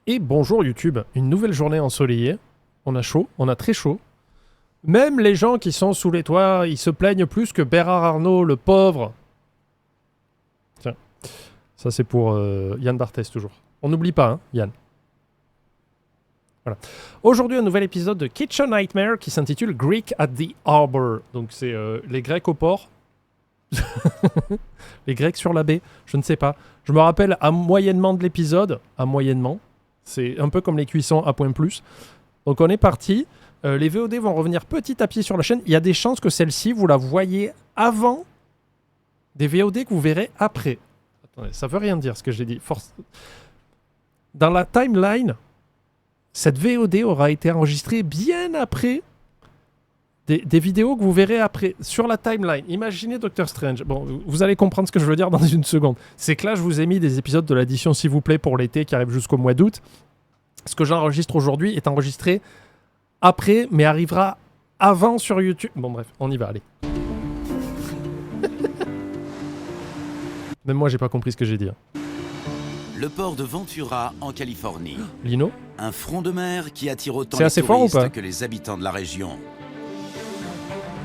Et bonjour YouTube, une nouvelle journée ensoleillée. On a chaud, on a très chaud. Même les gens qui sont sous les toits, ils se plaignent plus que Bernard Arnault, le pauvre. Tiens, ça c'est pour Yann Barthès toujours. On n'oublie pas, hein, Yann. Voilà. Aujourd'hui, un nouvel épisode de Kitchen Nightmare qui s'intitule Greek at the Harbor. Donc c'est les Grecs au port. Les Grecs sur la baie, je ne sais pas. Je me rappelle à moyennement de l'épisode, à moyennement. C'est un peu comme les cuissons à point plus. Donc on est parti. Les VOD vont revenir petit à petit sur la chaîne. Il y a des chances que celle-ci, vous la voyez avant des VOD que vous verrez après. Attendez, ça veut rien dire ce que j'ai dit. Dans la timeline, cette VOD aura été enregistrée bien après des vidéos que vous verrez après sur la timeline. Imaginez Doctor Strange. Bon, vous allez comprendre ce que je veux dire dans une seconde. C'est que là, je vous ai mis des épisodes de l'addition s'il vous plaît pour l'été qui arrive jusqu'au mois d'août. Ce que j'enregistre aujourd'hui est enregistré après, mais arrivera avant sur YouTube. Bon bref, on y va, allez. Même moi, j'ai pas compris ce que j'ai dit. Le port de Ventura, en Californie. Lino ? Un front de mer qui attire autant C'est les assez fort ou pas touristes que les habitants de la région.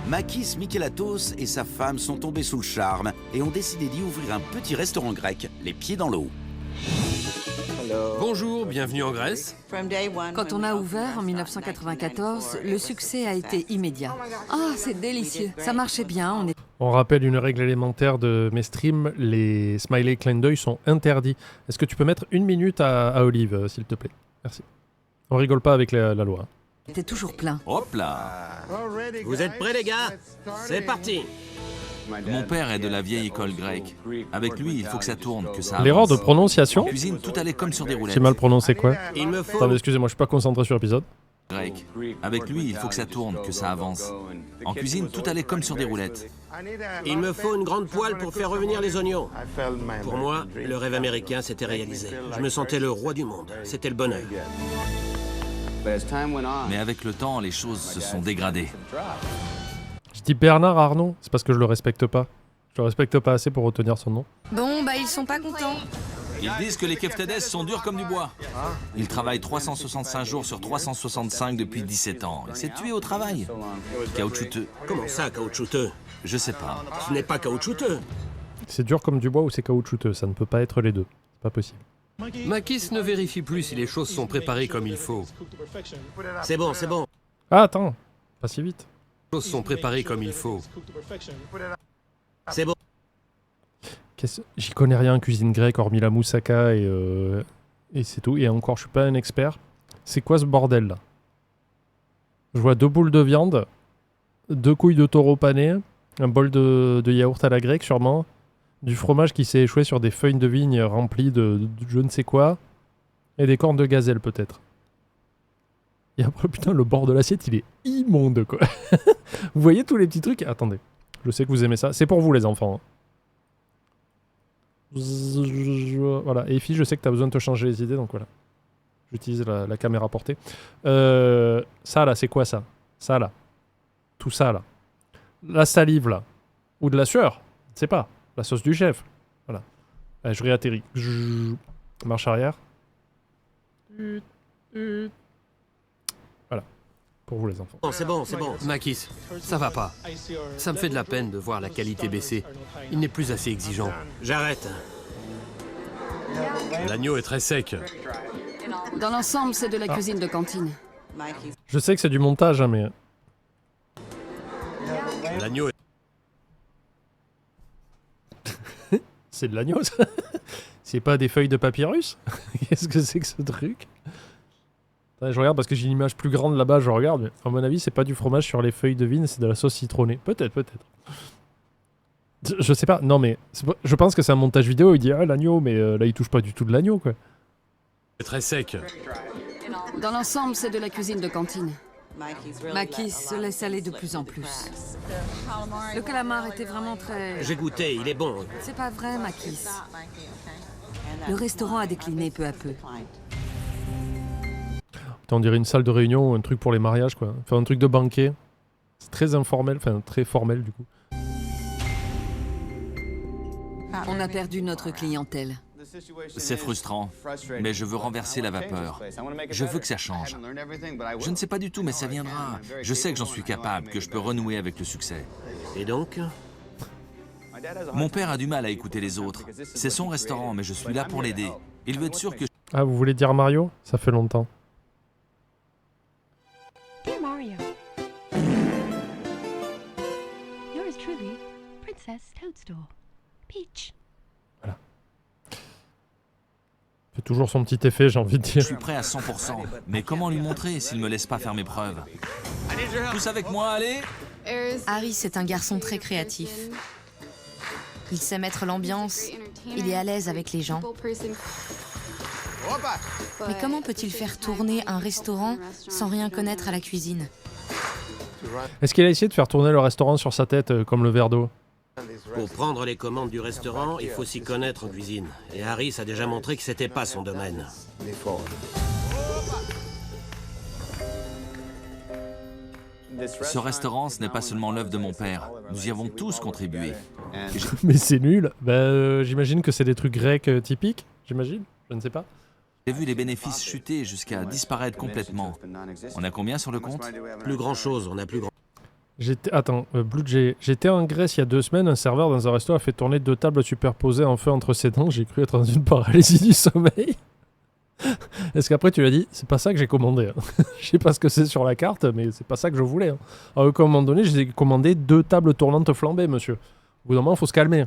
Makis Michelatos et sa femme sont tombés sous le charme et ont décidé d'y ouvrir un petit restaurant grec, les pieds dans l'eau. Bonjour, bienvenue en Grèce. Quand on a ouvert en 1994, le succès a été immédiat. Ah, c'est délicieux. Ça marchait bien. On rappelle une règle élémentaire de mes streams, les smiley clin d'œil sont interdits. Est-ce que tu peux mettre une minute à Olive, s'il te plaît? Merci. On rigole pas avec la loi. C'était toujours plein. Hop là! Vous êtes prêts les gars? C'est parti. Mon père est de la vieille école grecque. Avec lui, il faut que ça tourne, que ça avance. L'erreur de prononciation? En cuisine, tout allait comme sur des roulettes. J'ai mal prononcé quoi? Il me faut... Attendez, excusez-moi, je suis pas concentré sur l'épisode. Grec. Avec lui, il faut que ça tourne, que ça avance. En cuisine, tout allait comme sur des roulettes. Il me faut une grande poêle pour faire revenir les oignons. Pour moi, le rêve américain s'était réalisé. Je me sentais le roi du monde. C'était le bonheur. Mais avec le temps, les choses se sont dégradées. Je dis Bernard Arnault, c'est parce que je le respecte pas. Je le respecte pas assez pour retenir son nom. Bon, bah ils sont pas contents. Ils disent que les keftedes sont durs comme du bois. Il travaille 365 jours sur 365 depuis 17 ans. Il s'est tué au travail. Caoutchouteux. Comment ça, caoutchouteux? Je sais pas. Ce n'est pas caoutchouteux. C'est dur comme du bois ou c'est caoutchouteux, ça ne peut pas être les deux. C'est pas possible. Makis ne vérifie plus si les choses sont préparées comme il faut. C'est bon, c'est bon. Ah attends, pas si vite. Les choses sont préparées comme il faut. C'est bon. J'y connais rien en cuisine grecque, hormis la moussaka et c'est tout. Et encore, je suis pas un expert. C'est quoi ce bordel là? Je vois 2 boules de viande, 2 couilles de taureau panées, un bol de yaourt à la grecque sûrement, du fromage qui s'est échoué sur des feuilles de vigne remplies de je ne sais quoi, et des cornes de gazelle peut-être. Et après, putain, le bord de l'assiette, il est immonde quoi. Vous voyez tous les petits trucs? Attendez, je sais que vous aimez ça. C'est pour vous les enfants. Voilà, et Effie, je sais que tu as besoin de te changer les idées, donc voilà. J'utilise la caméra portée. Ça là, c'est quoi ça? Ça là. Tout ça là. La salive là. Ou de la sueur. Je sais pas. La sauce du chef. Voilà. Allez, je réatterris. Marche arrière. Voilà. Pour vous les enfants. Bon, c'est bon, c'est bon. Makis, ça va pas. Ça me fait de la peine de voir la qualité baisser. Il n'est plus assez exigeant. J'arrête. L'agneau est très sec. Dans l'ensemble, c'est de la cuisine de cantine. Je sais que c'est du montage, hein, mais... L'agneau est... C'est de l'agneau, ça. C'est pas des feuilles de papyrus? Qu'est-ce que c'est que ce truc? Attendez, je regarde parce que j'ai une image plus grande là-bas, je regarde. Mais à mon avis, c'est pas du fromage sur les feuilles de vigne, c'est de la sauce citronnée. Peut-être, peut-être. Je sais pas, non mais... Je pense que c'est un montage vidéo, il dit « Ah, l'agneau », mais là, il touche pas du tout de l'agneau, quoi. très sec. Dans l'ensemble, c'est de la cuisine de cantine. Makis se laisse aller de plus en plus. Le calamar était vraiment très... J'ai goûté, il est bon. C'est pas vrai, Makis. Le restaurant a décliné peu à peu. On dirait une salle de réunion ou un truc pour les mariages, quoi. Enfin, un truc de banquet. C'est très informel, enfin très formel, du coup. On a perdu notre clientèle. C'est frustrant, mais je veux renverser la vapeur. Je veux que ça change. Je ne sais pas du tout, mais ça viendra. Je sais que j'en suis capable, que je peux renouer avec le succès. Et donc? Mon père a du mal à écouter les autres. C'est son restaurant, mais je suis là pour l'aider. Il veut être sûr que... Ah, vous voulez dire Mario? Ça fait longtemps. Dear Mario. Yours truly, Princess Toadstool. Peach. Fait toujours son petit effet, j'ai envie de Je dire. suis prêt à 100%. Mais comment lui montrer s'il me laisse pas faire mes preuves? Tous avec moi, allez! Harry, c'est un garçon très créatif. Il sait mettre l'ambiance, il est à l'aise avec les gens. Mais comment peut-il faire tourner un restaurant sans rien connaître à la cuisine? Est-ce qu'il a essayé de faire tourner le restaurant sur sa tête comme le verre d'eau? Pour prendre les commandes du restaurant, il faut s'y connaître en cuisine. Et Harris a déjà montré que c'était pas son domaine. Ce restaurant, ce n'est pas seulement l'œuvre de mon père. Nous y avons tous contribué. Mais c'est nul. J'imagine que c'est des trucs grecs typiques, j'imagine. Je ne sais pas. J'ai vu les bénéfices chuter jusqu'à disparaître complètement. On a combien sur le compte? Plus grand-chose, on a plus grand... Blue Jay. J'étais en Grèce il y a 2 semaines. Un serveur dans un resto a fait tourner 2 tables superposées en feu entre ses dents. J'ai cru être dans une paralysie du sommeil. Est-ce qu'après tu l'as dit? C'est pas ça que j'ai commandé. Hein. Je sais pas ce que c'est sur la carte, mais c'est pas ça que je voulais. Hein. À un moment donné, j'ai commandé 2 tables tournantes flambées, monsieur. Au bout d'un moment, il faut se calmer.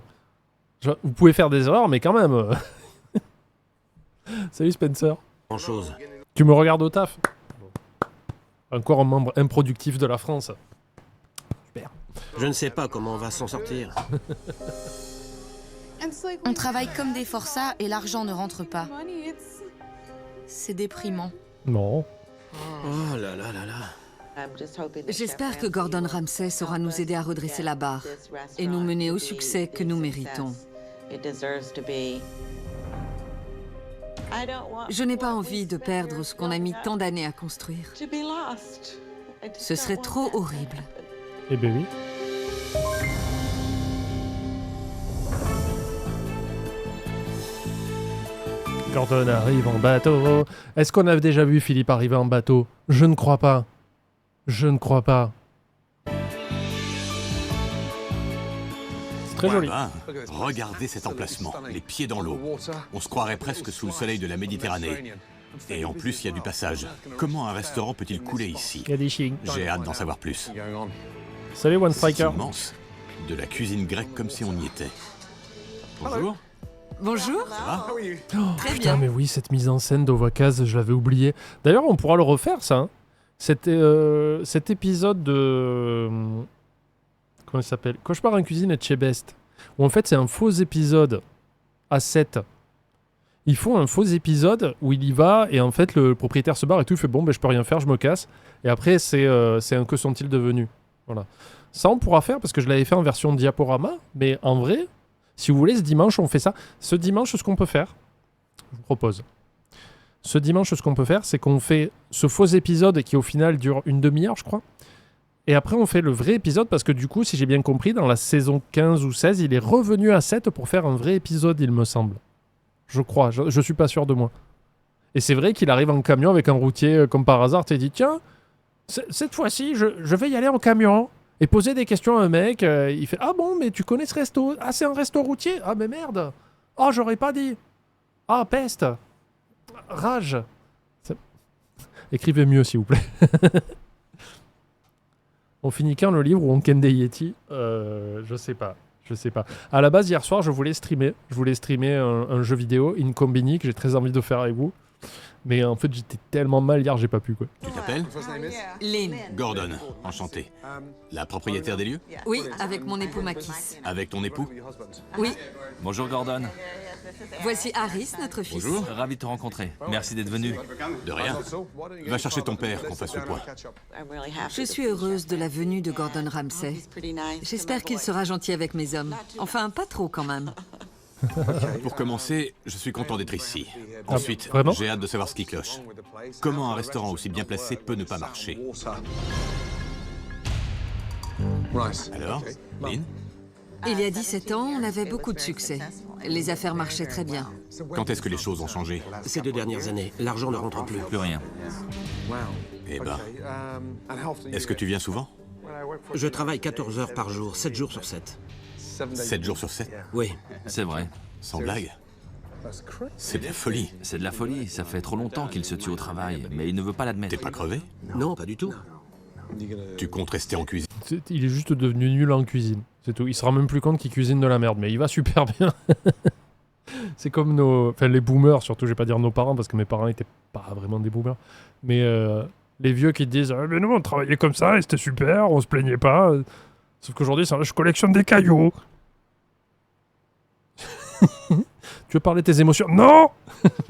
Vous pouvez faire des erreurs, mais quand même. Salut Spencer. Grand-chose. Tu me regardes au taf? Encore un membre improductif de la France. Super. Je ne sais pas comment on va s'en sortir. On travaille comme des forçats et l'argent ne rentre pas. C'est déprimant. Non. Oh là là là là. J'espère que Gordon Ramsay saura nous aider à redresser la barre et nous mener au succès que nous méritons. Je n'ai pas envie de perdre ce qu'on a mis tant d'années à construire. Ce serait trop horrible. Eh ben oui. Gordon arrive en bateau. Est-ce qu'on a déjà vu Philippe arriver en bateau? Je ne crois pas. Je ne crois pas. C'est très joli. Regardez cet emplacement, les pieds dans l'eau. On se croirait presque sous le soleil de la Méditerranée. Et en plus, il y a du passage. Comment un restaurant peut-il couler ici? Il y a des chiens. J'ai hâte d'en savoir plus. Salut One C'est Striker. immense. De la cuisine grecque comme si on y était. Bonjour. Bonjour. Ça va? Très Putain, bien. mais oui, cette mise en scène d'Ovakaz, je l'avais oublié. D'ailleurs, on pourra le refaire, ça. Hein. Cet épisode de... Comment il s'appelle? Cauchemar en cuisine et Chez Best. Où en fait, c'est un faux épisode à 7. Ils font un faux épisode où il y va et en fait, le propriétaire se barre et tout. Il fait bon, je peux rien faire, je me casse. Et après, c'est un que sont-ils devenus? Voilà. Ça, on pourra faire parce que je l'avais fait en version diaporama. Mais en vrai, si vous voulez, ce dimanche, on fait ça. Ce dimanche, ce qu'on peut faire, je vous propose. Ce dimanche, ce qu'on peut faire, c'est qu'on fait ce faux épisode qui, au final, dure une demi-heure, je crois. Et après, on fait le vrai épisode parce que, du coup, si j'ai bien compris, dans la saison 15 ou 16, il est revenu à 7 pour faire un vrai épisode, il me semble. Je crois. Je suis pas sûr de moi. Et c'est vrai qu'il arrive en camion avec un routier, comme par hasard. Tu dit, tiens, cette fois-ci, je vais y aller en camion et poser des questions à un mec. Il fait, ah bon, mais tu connais ce resto? Ah, c'est un resto routier? Ah, mais merde. Oh, j'aurais pas dit. Ah, peste. Rage. Écrivez mieux, s'il vous plaît. On finit quand le livre ou on ken des Yeti? Je sais pas. À la base, hier soir, je voulais streamer. Un jeu vidéo, Incombini, que j'ai très envie de faire avec vous. Mais en fait, j'étais tellement mal hier, j'ai pas pu, quoi. Tu t'appelles? Lynn. Gordon, enchanté. La propriétaire des lieux? Oui, avec mon époux Makis. Avec ton époux? Oui, Bonjour Gordon. voici Harris, notre fils. Bonjour. Ravi de te rencontrer. Merci d'être venu. De rien. Va chercher ton père, qu'on fasse le point. Je suis heureuse de la venue de Gordon Ramsay. J'espère qu'il sera gentil avec mes hommes. Enfin, pas trop quand même. Pour commencer, je suis content d'être ici. Ensuite, vraiment? j'ai hâte de savoir ce qui cloche. Comment un restaurant aussi bien placé peut ne pas marcher? Alors, Lynn? Il y a 17 ans, on avait beaucoup de succès. Les affaires marchaient très bien. Quand est-ce que les choses ont changé? Ces 2 dernières années, l'argent ne rentre plus. Plus rien. Eh ben, est-ce que tu viens souvent? Je travaille 14 heures par jour, 7 jours sur 7. 7 jours sur 7? Oui. C'est vrai. Sans blague? C'est de la folie. C'est de la folie. Ça fait trop longtemps qu'il se tue au travail, mais il ne veut pas l'admettre. T'es pas crevé? Non, pas du tout. Tu comptes rester en cuisine? Il est juste devenu nul en cuisine. C'est tout. Il se rend même plus compte qu'il cuisine de la merde, mais il va super bien. C'est comme les boomers, surtout, je vais pas dire nos parents, parce que mes parents étaient pas vraiment des boomers. Mais les vieux qui te disent « Mais nous, on travaillait comme ça et c'était super, on se plaignait pas. » Sauf qu'aujourd'hui, je collectionne des cailloux. Tu veux parler de tes émotions? Non.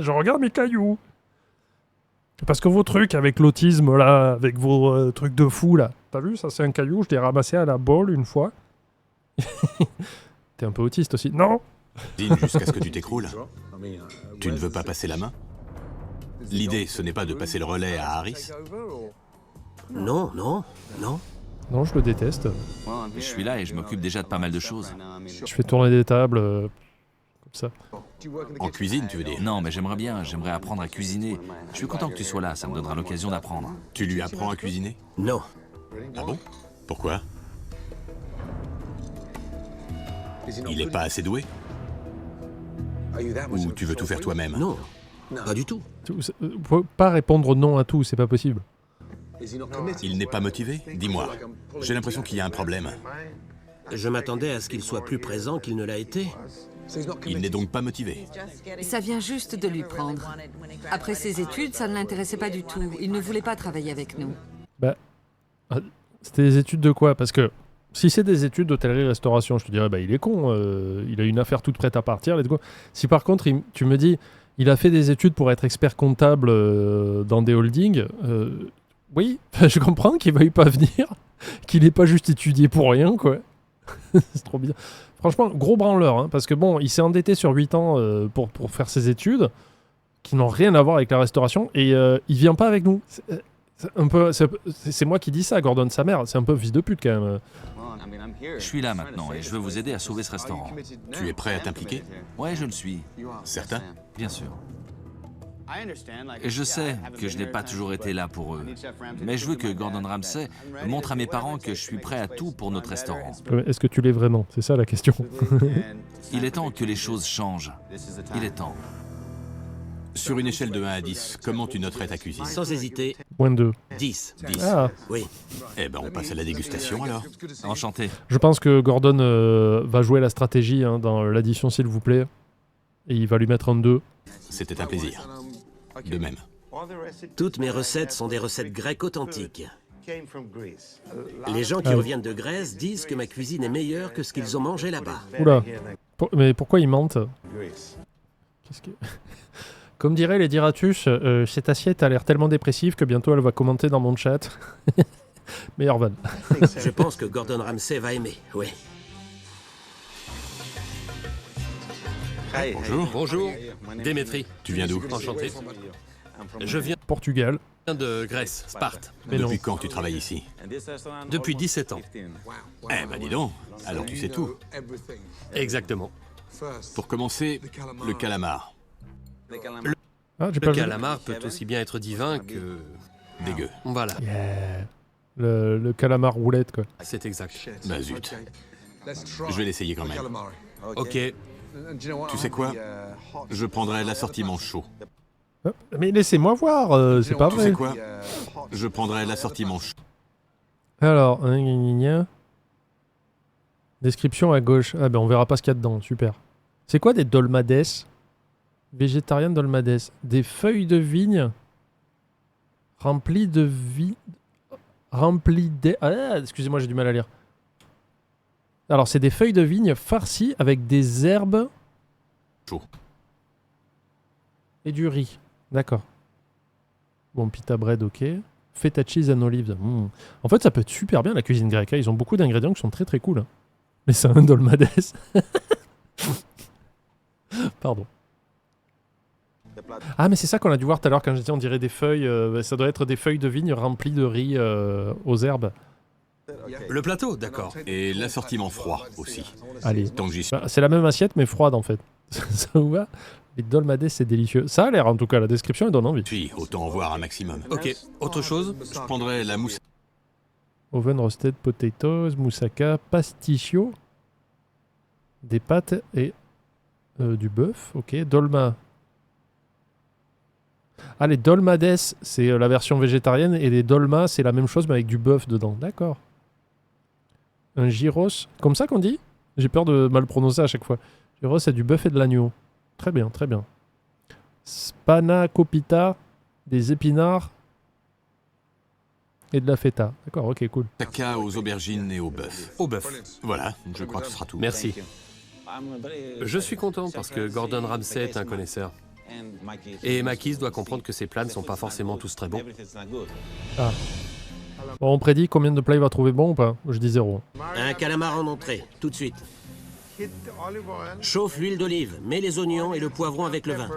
Je regarde mes cailloux. Parce que vos trucs avec l'autisme, là, avec vos trucs de fou, là. T'as vu, ça c'est un caillou, je l'ai ramassé à la bolle une fois. T'es un peu autiste aussi. Non. Jusqu'à ce que tu t'écroules. Tu ne veux pas passer la main? L'idée, ce n'est pas de passer le relais à Harris? Non. Non, je le déteste. Je suis là et je m'occupe déjà de pas mal de choses. Je fais tourner des tables, comme ça. En cuisine, tu veux dire? Non, mais j'aimerais apprendre à cuisiner. Je suis content que tu sois là, ça me donnera l'occasion d'apprendre. Tu lui apprends à cuisiner? Non. Ah bon? Pourquoi? Il n'est pas assez doué? Ou tu veux tout faire toi-même? Non, pas du tout. Vous pouvez pas répondre non à tout, c'est pas possible. Il n'est pas motivé? Dis-moi. J'ai l'impression qu'il y a un problème. Je m'attendais à ce qu'il soit plus présent qu'il ne l'a été. Il n'est donc pas motivé. Ça vient juste de lui prendre. Après ses études, ça ne l'intéressait pas du tout. Il ne voulait pas travailler avec nous. Bah, c'était des études de quoi? Parce que si c'est des études d'hôtellerie-restauration, je te dirais, bah il est con, il a une affaire toute prête à partir, let's go. Si par contre, tu me dis, il a fait des études pour être expert comptable dans des holdings, oui, je comprends qu'il ne veuille pas venir, qu'il n'ait pas juste étudié pour rien, quoi. C'est trop bien. Franchement, gros branleur, hein, parce que bon, il s'est endetté sur 8 ans pour faire ses études, qui n'ont rien à voir avec la restauration, et il vient pas avec nous. C'est moi qui dis ça, Gordon, sa mère, c'est un peu fils de pute quand même. Je suis là maintenant et je veux vous aider à sauver ce restaurant. Tu es prêt à t'impliquer? Ouais, je le suis. Certain? Bien sûr. Et je sais que je n'ai pas toujours été là pour eux. Mais je veux que Gordon Ramsay montre à mes parents que je suis prêt à tout pour notre restaurant. Est-ce que tu l'es vraiment? C'est ça la question. Il est temps que les choses changent. Il est temps. Sur une échelle de 1 à 10, comment tu noterais ta cuisine? Sans hésiter, Moins de 2. 10. Ah. Oui. Eh ben, on passe à la dégustation alors. Enchanté. Je pense que Gordon va jouer la stratégie dans l'addition, s'il vous plaît. Et il va lui mettre un 2. C'était un plaisir. De même. Toutes mes recettes sont des recettes grecques authentiques. Les gens qui reviennent de Grèce disent que ma cuisine est meilleure que ce qu'ils ont mangé là-bas. Oula. Mais pourquoi ils mentent? Qu'est-ce que... Comme diraient les Diratus, cette assiette a l'air tellement dépressive que bientôt elle va commenter dans mon chat. Meilleur van. Je pense que Gordon Ramsay va aimer, oui. Bonjour. Bonjour, Démétri. Tu viens d'où? Enchanté. Je viens Portugal. de Grèce, Sparte. Mais non. Depuis quand tu travailles ici? Depuis 17 ans. Eh ben dis donc, alors tu sais tout. Exactement. Pour commencer, le calamar. Ah, j'ai Le pas vu. calamar peut aussi bien être divin que... Dégueu. Voilà, Yeah. Le calamar roulette, quoi. c'est exact. Bah zut. Je vais l'essayer quand même. Ok, Tu sais quoi? Je prendrai l'assortiment chaud. Hop. Mais laissez-moi voir, c'est pas Tu vrai. sais quoi? Je prendrai l'assortiment chaud. Alors, gna gna gna. Description à gauche. Ah ben on verra pas ce qu'il y a dedans, super. C'est quoi des dolmades? Végétarien dolmades. Des feuilles de vigne remplies de vie. Remplies de... Ah, excusez-moi, j'ai du mal à lire. Alors, c'est des feuilles de vigne farcies avec des herbes. Chaud. Et du riz. D'accord. Bon, pita bread, ok. Feta cheese and olives. Mm. En fait, ça peut être super bien la cuisine grecque. Hein. Ils ont beaucoup d'ingrédients qui sont très très cool. Hein. Mais c'est un dolmades. Pardon. Ah, mais c'est ça qu'on a dû voir tout à l'heure quand j'ai dit on dirait des feuilles. Ça doit être des feuilles de vigne remplies de riz aux herbes. le plateau, d'accord. Et l'assortiment froid aussi. Allez. Tant que j'y suis. Bah, c'est la même assiette mais froide en fait. Ça vous va? Les dolmades, c'est délicieux. Ça a l'air, en tout cas, la description, elle donne envie. Puis, autant en voir un maximum. Ok, autre chose? Je prendrais la mousse. Oven roasted potatoes, moussaka, pasticcio, des pâtes et du bœuf. Ok, dolma. Ah, les dolmades, c'est la version végétarienne, et les dolmas, c'est la même chose, mais avec du bœuf dedans. D'accord. Un gyros, comme ça qu'on dit? J'ai peur de mal prononcer à chaque fois. Gyros, c'est du bœuf et de l'agneau. Très bien, très bien. Spanakopita, des épinards et de la feta. D'accord, ok, cool. Caca aux aubergines et au bœuf. Au bœuf. Voilà, je crois que ce sera tout. Merci. Je suis content parce que Gordon Ramsay est un connaisseur. Et Makis doit comprendre que ses plats ne sont pas forcément tous très bons. Ah. Bon, on prédit combien de plats il va trouver bon ou pas? Je dis 0. Un calamar en entrée, tout de suite. Chauffe l'huile d'olive, mets les oignons et le poivron avec le vin.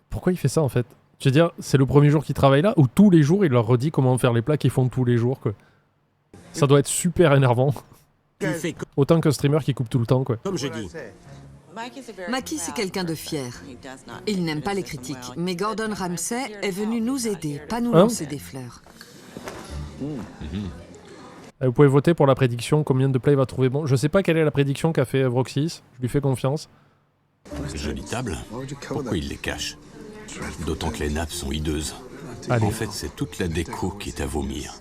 Pourquoi il fait ça en fait? Je veux dire, c'est le premier jour qu'il travaille là, ou tous les jours il leur redit comment faire les plats qu'ils font tous les jours, quoi. Ça doit être super énervant. Tu fais Autant qu'un streamer qui coupe tout le temps, quoi. comme je dis. Makis est quelqu'un de fier. Il n'aime pas les critiques, mais Gordon Ramsay est venu nous aider, pas nous lancer des fleurs. Vous pouvez voter pour la prédiction, combien de plats il va trouver bon. Je sais pas quelle est la prédiction qu'a fait Vroxis, je lui fais confiance. Jolie table. Pourquoi il les cache? D'autant que les nappes sont hideuses. Allez. En fait, c'est toute la déco qui est à vomir.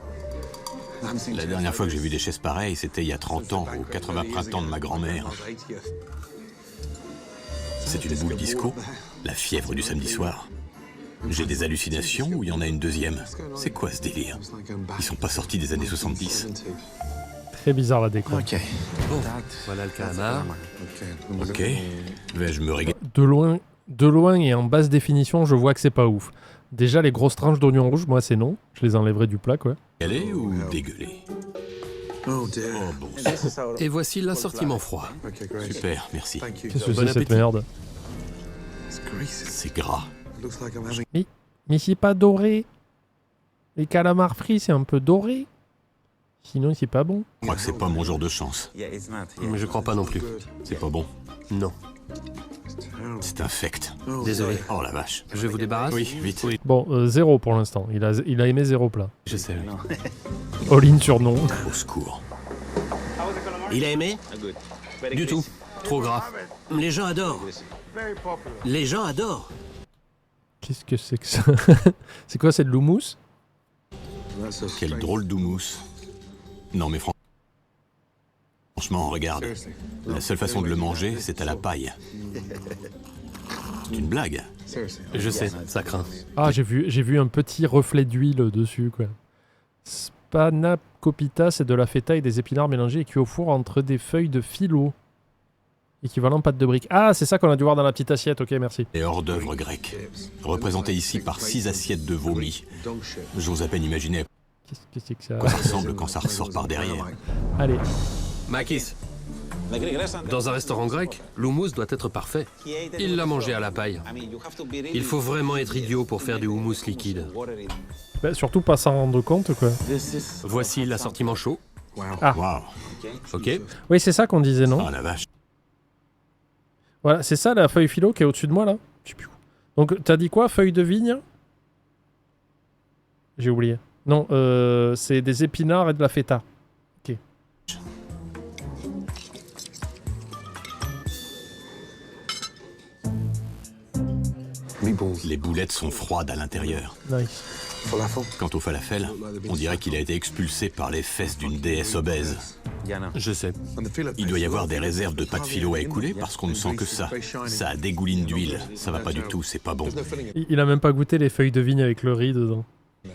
La dernière fois que j'ai vu des chaises pareilles, c'était il y a 30 ans, aux 80 printemps de ma grand-mère. C'est une boule disco, la fièvre du samedi soir. J'ai des hallucinations ou il y en a une deuxième? C'est quoi ce délire? Ils sont pas sortis des années 70. Très bizarre la déco. Bon, voilà le calamar. Ok, vais-je me régaler? De loin et en basse définition, je vois que c'est pas ouf. Déjà, les grosses tranches d'oignons rouges, moi c'est non. Je les enlèverai du plat, quoi. Ou dégueuler? Oh bon, Et voici l'assortiment froid. super, merci. Qu'est-ce que Bon c'est cette appétit. merde? C'est gras. Mais c'est pas doré. Les calamars frits, c'est un peu doré. Sinon, c'est pas bon. Je crois que c'est pas mon jour de chance. Mais je crois pas non plus. C'est pas bon. Non. C'est infect. Désolé. Oh la vache. Je vous débarrasse? Oui, vite. Oui, Bon, 0 pour l'instant. Il a aimé 0 plat. je sais. Oui. All-in sur non. Au secours. Il a aimé? Du tout. Trop gras. Les gens adorent. Les gens adorent. Qu'est-ce que c'est que ça? C'est quoi, c'est de l'houmous? Quel drôle d'houmous. Non mais franchement, regarde. La seule façon de le manger, c'est à la paille. C'est une blague. Je sais, ça craint. Ah, j'ai vu un petit reflet d'huile dessus, quoi. Spanakopita, c'est de la feta et des épinards mélangés et cuits au four entre des feuilles de phyllo. Équivalent pâte de brique. Ah, c'est ça qu'on a dû voir dans la petite assiette. Ok, merci. Et hors-d'œuvre grec. Représenté ici par 6 assiettes de vomi. J'ose à peine imaginer Qu'est-ce que c'est que ça? à quoi ça ressemble quand ça ressort par derrière. Allez. Makis, dans un restaurant grec, l'houmous doit être parfait. Il l'a mangé à la paille. Il faut vraiment être idiot pour faire du houmous liquide. Bah, surtout pas s'en rendre compte, quoi. Voici l'assortiment chaud. Ah. Waouh. Ok. Oui, c'est ça qu'on disait, non? Oh la vache. Voilà, c'est ça la feuille philo qui est au-dessus de moi, là. Je sais plus où. Donc, t'as dit quoi? Feuille de vigne? J'ai oublié. Non, c'est des épinards et de la feta. Ok. Les boulettes sont froides à l'intérieur. Nice. Quant au falafel, on dirait qu'il a été expulsé par les fesses d'une déesse obèse. Je sais. Il doit y avoir des réserves de pâte philo à écouler parce qu'on ne sent que ça. Ça dégouline d'huile. Ça va pas du tout, c'est pas bon. Il a même pas goûté les feuilles de vigne avec le riz dedans.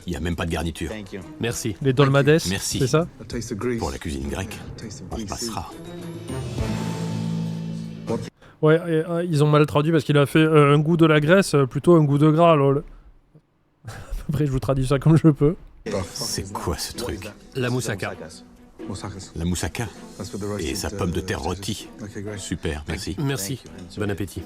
Il y a même pas de garniture. Merci. Les dolmades, Merci. c'est ça? Pour la cuisine grecque, on passera. Ouais, ils ont mal traduit parce qu'il a fait un goût de la graisse, plutôt un goût de gras, lol. Après, je vous traduis ça comme je peux. C'est quoi ce truc? La moussaka. La moussaka et sa pomme de terre rôtie. Super, merci. Merci. Bon appétit.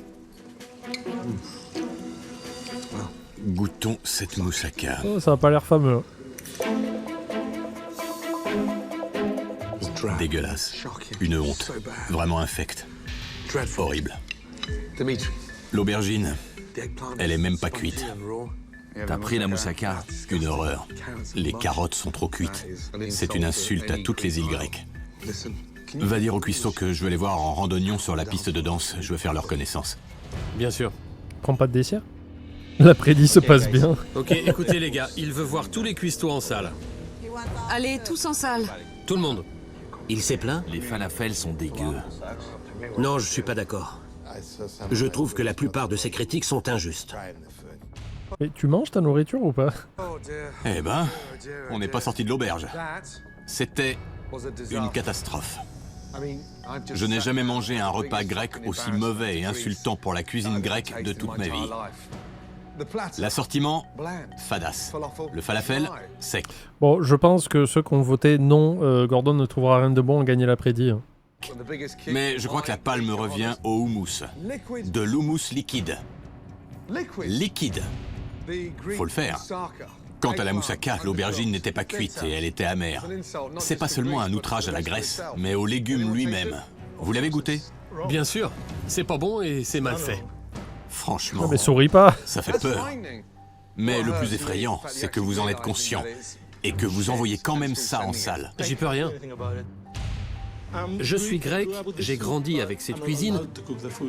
Goûtons cette moussaka. Oh, ça a pas l'air fameux. Dégueulasse. Une honte. Vraiment infecte. Horrible. L'aubergine, elle est même pas cuite. T'as pris la moussaka? Une horreur. Les carottes sont trop cuites. C'est une insulte à toutes les îles grecques. Va dire aux cuistots que je veux les voir en randonnion sur la piste de danse. Je veux faire leur connaissance. Bien sûr. Prends pas de dessert. L'après-midi se passe bien. Ok, écoutez les gars, il veut voir tous les cuistots en salle. Allez, tous en salle. Tout le monde. Il s'est plaint? Les falafels sont dégueux. Non, je suis pas d'accord. Je trouve que la plupart de ces critiques sont injustes. Mais tu manges ta nourriture ou pas? Eh ben, on n'est pas sorti de l'auberge. C'était une catastrophe. Je n'ai jamais mangé un repas grec aussi mauvais et insultant pour la cuisine grecque de toute ma vie. L'assortiment, fadasse. Le falafel, sec. Bon, je pense que ceux qui ont voté non, Gordon ne trouvera rien de bon à gagner l'après-midi. Mais je crois que la palme revient au houmous. De l'houmous liquide. Liquide. Faut le faire. Quant à la moussaka, l'aubergine n'était pas cuite et elle était amère. C'est pas seulement un outrage à la graisse, mais au légume lui-même. Vous l'avez goûté? Bien sûr. C'est pas bon et c'est mal fait. Franchement, Mais souris pas. ça fait peur. Mais le plus effrayant, c'est que vous en êtes conscient et que vous envoyez quand même ça en salle. J'y peux rien. Je suis grec, j'ai grandi avec cette cuisine,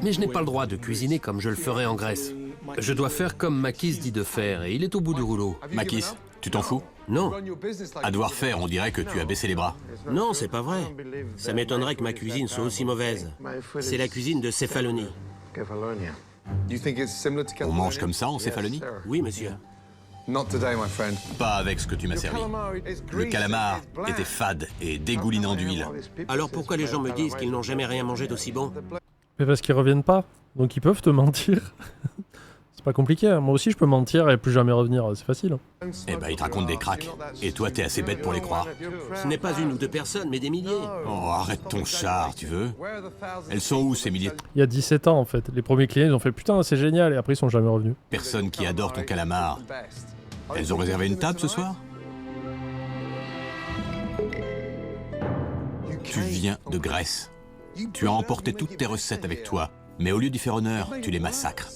mais je n'ai pas le droit de cuisiner comme je le ferais en Grèce. Je dois faire comme Makis dit de faire, et il est au bout du rouleau. Makis, tu t'en fous? Non, À devoir faire, on dirait que tu as baissé les bras. non, c'est pas vrai. Ça m'étonnerait que ma cuisine soit aussi mauvaise. C'est la cuisine de Céphalonie. On mange comme ça en Céphalonie? Oui, monsieur. Pas avec ce que tu m'as servi. Le calamar était fade et dégoulinant d'huile. Alors pourquoi les gens me disent qu'ils n'ont jamais rien mangé d'aussi bon? Mais parce qu'ils reviennent pas. Donc ils peuvent te mentir. C'est pas compliqué, hein. Moi aussi je peux mentir et plus jamais revenir, c'est facile. Eh ben, ils te racontent des cracks. Et toi, t'es assez bête pour les croire. Ce n'est pas une ou deux personnes, mais des milliers. Oh, arrête ton char, tu veux? Elles sont où, ces milliers de Il y a 17 ans en fait. Les premiers clients ils ont fait putain c'est génial et après ils sont jamais revenus. personnes qui adorent ton calamar? Elles ont réservé une table ce soir? Tu viens de Grèce. Tu as emporté toutes tes recettes avec toi. Mais au lieu d'y faire honneur, tu les massacres.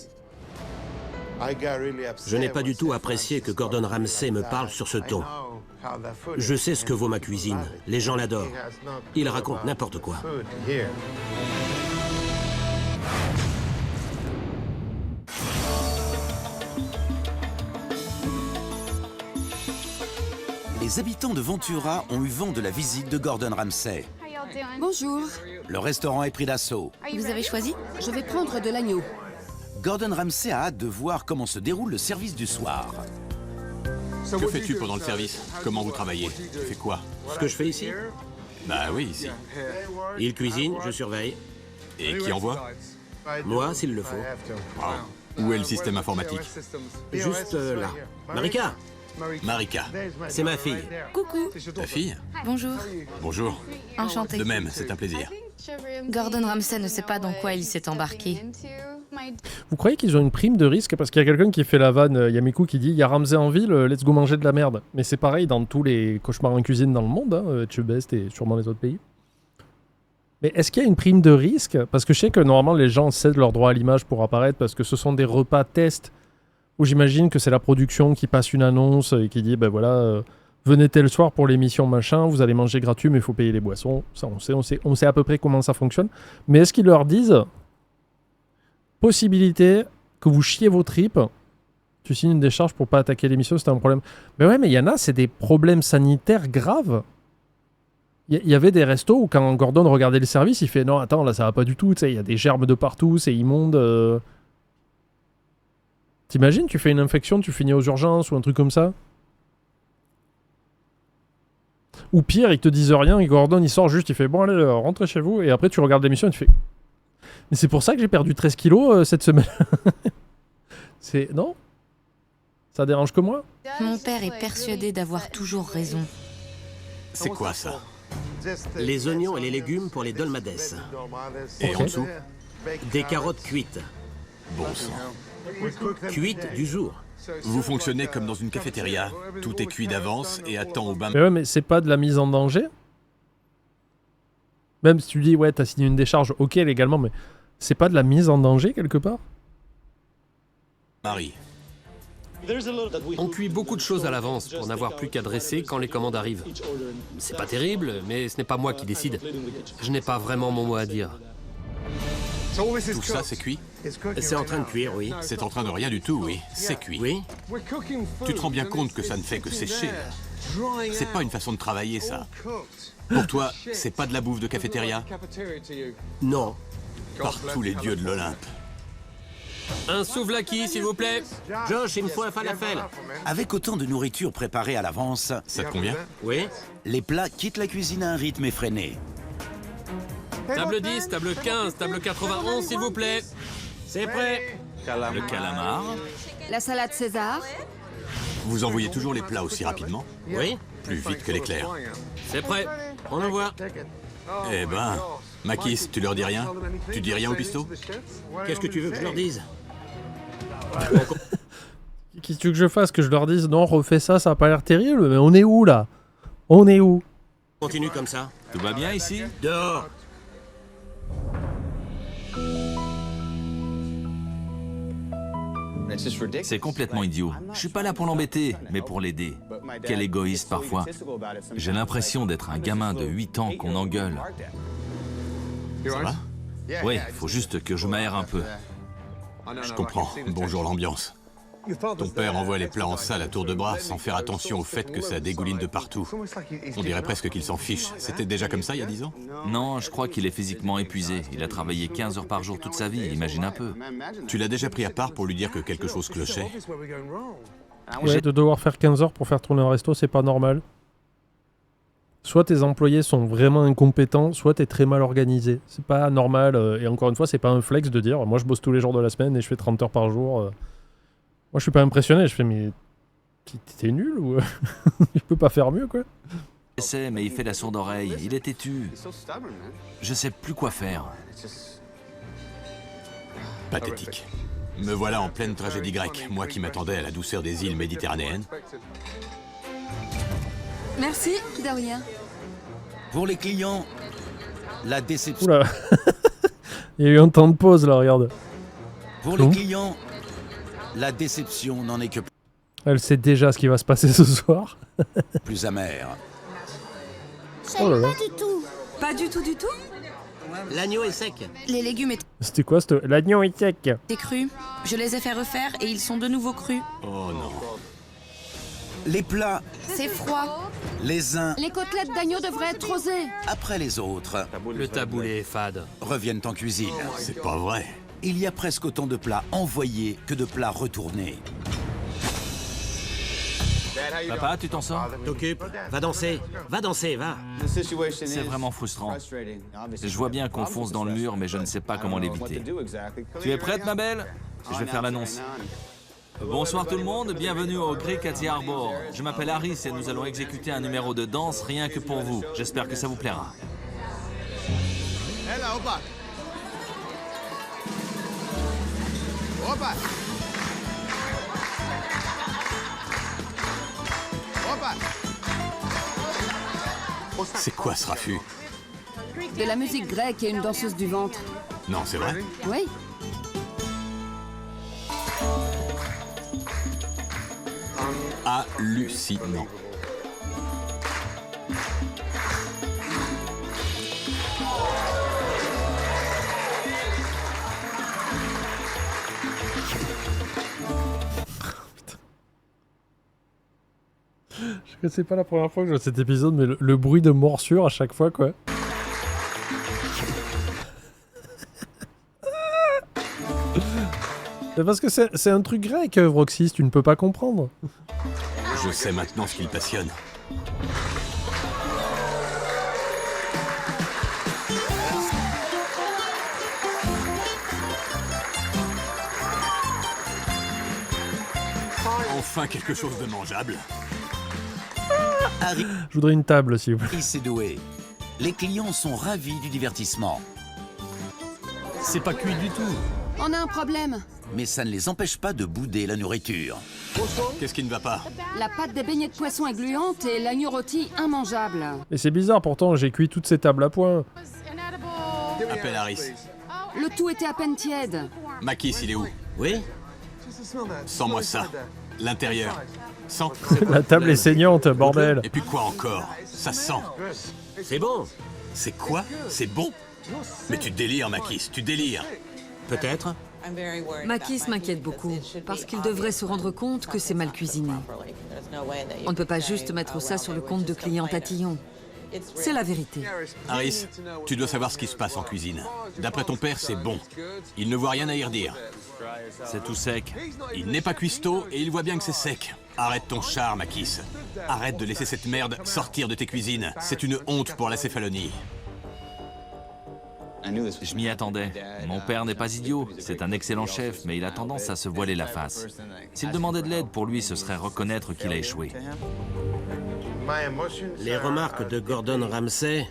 Je n'ai pas du tout apprécié que Gordon Ramsay me parle sur ce ton. Je sais ce que vaut ma cuisine. Les gens l'adorent. Il raconte n'importe quoi. Les habitants de Ventura ont eu vent de la visite de Gordon Ramsay. Bonjour. Le restaurant est pris d'assaut. Vous avez choisi? Je vais prendre de l'agneau. Gordon Ramsay a hâte de voir comment se déroule le service du soir. Que fais-tu pendant le service? Comment vous travaillez? Tu fais quoi? Ce que je fais ici? Bah oui, ici. Il cuisine, je surveille. Et qui envoie? Moi, s'il le faut. Où est le système informatique? Juste là. Marika, Marika. c'est ma fille. Coucou. Ta fille? Bonjour. Bonjour. Enchantée. De même, c'est un plaisir. Gordon Ramsay ne sait pas dans quoi il s'est embarqué. Vous croyez qu'ils ont une prime de risque? Parce qu'il y a quelqu'un qui fait la vanne, Yamiku, qui dit il y a Ramsay en ville, let's go manger de la merde. Mais c'est pareil dans tous les cauchemars en cuisine dans le monde, hein, Chebest et sûrement les autres pays. Mais est-ce qu'il y a une prime de risque? Parce que je sais que normalement les gens cèdent leur droit à l'image pour apparaître parce que ce sont des repas tests où j'imagine que c'est la production qui passe une annonce et qui dit ben voilà, venez tel soir pour l'émission machin, vous allez manger gratuit mais il faut payer les boissons. Ça on sait à peu près comment ça fonctionne. Mais est-ce qu'ils leur disent possibilité que vous chiez vos tripes, tu signes une décharge pour pas attaquer l'émission, c'est un problème. Mais ouais, mais il y en a, c'est des problèmes sanitaires graves. Il y avait des restos où quand Gordon regardait le service, il fait non, attends, là ça va pas du tout, tu sais, il y a des germes de partout, c'est immonde. T'imagines, tu fais une infection, tu finis aux urgences ou un truc comme ça? Ou pire, ils te disent rien et Gordon il sort juste, il fait bon, allez, rentrez chez vous, et après tu regardes l'émission et tu fais. Mais c'est pour ça que j'ai perdu 13 kilos cette semaine. C'est. Non? Ça dérange que moi? Mon père est persuadé d'avoir toujours raison. C'est quoi ça? Les oignons et les légumes pour les dolmades. Et en dessous? Des carottes cuites. Bon sang. Cuites du jour. Vous fonctionnez comme dans une cafétéria. Tout est cuit d'avance et attend au bain. Mais ouais, mais c'est pas de la mise en danger? Même si tu dis, ouais, t'as signé une décharge, ok, légalement, mais C'est pas de la mise en danger quelque part? Marie, On cuit beaucoup de choses à l'avance pour n'avoir plus qu'à dresser quand les commandes arrivent. C'est pas terrible, mais ce n'est pas moi qui décide. Je n'ai pas vraiment mon mot à dire. tout ça c'est cuit? C'est en train de cuire, oui. C'est en train de rien du tout, oui. C'est cuit. Oui. Tu te rends bien compte que ça ne fait que sécher, là? C'est pas une façon de travailler, ça. Pour toi, c'est pas de la bouffe de cafétéria? Non. Par tous les dieux de l'Olympe. Un souvlaki, s'il vous plaît. Josh, il me faut un falafel. Avec autant de nourriture préparée à l'avance, Ça te convient? Oui. les plats quittent la cuisine à un rythme effréné. Table 10, table 15, table 91, s'il vous plaît. C'est prêt. Le calamar. La salade César. Vous envoyez toujours les plats aussi rapidement? Oui. Plus vite que l'éclair. C'est prêt. On envoie. Eh ben, Makis, tu leur dis rien? Tu dis rien au pisto? Qu'est-ce que tu veux que je leur dise? Qu'est-ce que tu veux que je fasse? Que je leur dise non, refais ça, ça a pas l'air terrible? Mais on est où là? On est où? Continue comme ça. Tout va bien ici? Dehors. C'est complètement idiot. Je suis pas là pour l'embêter, mais pour l'aider. Quel égoïste parfois. J'ai l'impression d'être un gamin de 8 ans qu'on engueule. Ça va? Oui, faut juste que je m'aère un peu. Je comprends. Bonjour l'ambiance. Ton père envoie les plats en salle à tour de bras sans faire attention au fait que ça dégouline de partout. On dirait presque qu'il s'en fiche. C'était déjà comme ça il y a 10 ans? Non, je crois qu'il est physiquement épuisé. Il a travaillé 15 heures par jour toute sa vie, imagine un peu. Tu l'as déjà pris à part pour lui dire que quelque chose clochait? Ouais, de devoir faire 15 heures pour faire tourner un resto, c'est pas normal. Soit tes employés sont vraiment incompétents, soit t'es très mal organisé. C'est pas normal, et encore une fois, c'est pas un flex de dire moi je bosse tous les jours de la semaine et je fais 30 heures par jour. Moi je suis pas impressionné, je fais mais t'es nul ou je peux pas faire mieux quoi. Je sais, mais il fait la sourde oreille, il est têtu. Je sais plus quoi faire. Pathétique. Me voilà en pleine tragédie grecque, moi qui m'attendais à la douceur des îles méditerranéennes. Merci, de rien. Pour les clients, la déception. Oula. Il y a eu un temps de pause là, regarde. Pour les clients, la déception n'en est que Elle sait déjà ce qui va se passer ce soir. plus amère. Oh là là. Pas du tout. Pas du tout, du tout. L'agneau est sec. Les légumes C'était quoi cette... L'agneau est sec. étaient crus. Je les ai fait refaire et ils sont de nouveau crus. Oh non. Les plats, C'est froid. les uns Les côtelettes d'agneau devraient être rosées. après les autres, Le taboulé est fade. reviennent en cuisine. C'est pas vrai. Il y a presque autant de plats envoyés que de plats retournés. Papa, tu t'en sors? T'occupe. Va danser. Va danser, va. C'est vraiment frustrant. Je vois bien qu'on fonce dans le mur, mais je ne sais pas comment l'éviter. Tu es prête, ma belle? Je vais faire l'annonce. Bonsoir tout le monde, bienvenue au Greek at the Harbor. Je m'appelle Harris et nous allons exécuter un numéro de danse rien que pour vous. J'espère que ça vous plaira. C'est quoi ce raffut? De la musique grecque et une danseuse du ventre. Non, c'est vrai? Oui. Hallucinant. C'est pas la première fois que je vois cet épisode, mais le bruit de morsure à chaque fois quoi. C'est parce que c'est un truc grec, Roxy, tu ne peux pas comprendre. Je sais maintenant ce qui le passionne. Enfin quelque chose de mangeable. Harry Je voudrais une table, s'il vous plaît. est doué. Les clients sont ravis du divertissement, C'est pas cuit du tout. On a un problème. mais ça ne les empêche pas de bouder la nourriture. Qu'est-ce qui ne va pas? La pâte des beignets de poisson est gluante et l'agneau rôti immangeable. Et c'est bizarre, pourtant j'ai cuit toutes ces tables à point. Appelle Harris. Le tout était à peine tiède. Makis, il est où? Oui? Sens-moi ça. L'intérieur. Sens. La table est saignante, bordel. Et puis quoi encore? Ça sent. C'est bon. C'est quoi? C'est bon? Mais tu délires, Makis, tu délires. Peut-être. Makis m'inquiète beaucoup, parce qu'il devrait se rendre compte que c'est mal cuisiné. On ne peut pas juste mettre ça sur le compte de clients tatillons. C'est la vérité. Harris, tu dois savoir ce qui se passe en cuisine. D'après ton père, c'est bon. Il ne voit rien à y redire. C'est tout sec. Il n'est pas cuistot et il voit bien que c'est sec. Arrête ton char, Makis. Arrête de laisser cette merde sortir de tes cuisines. C'est une honte pour la céphalonie. Je m'y attendais. Mon père n'est pas idiot. C'est un excellent chef, mais il a tendance à se voiler la face. S'il demandait de l'aide, pour lui, ce serait reconnaître qu'il a échoué. Les remarques de Gordon Ramsay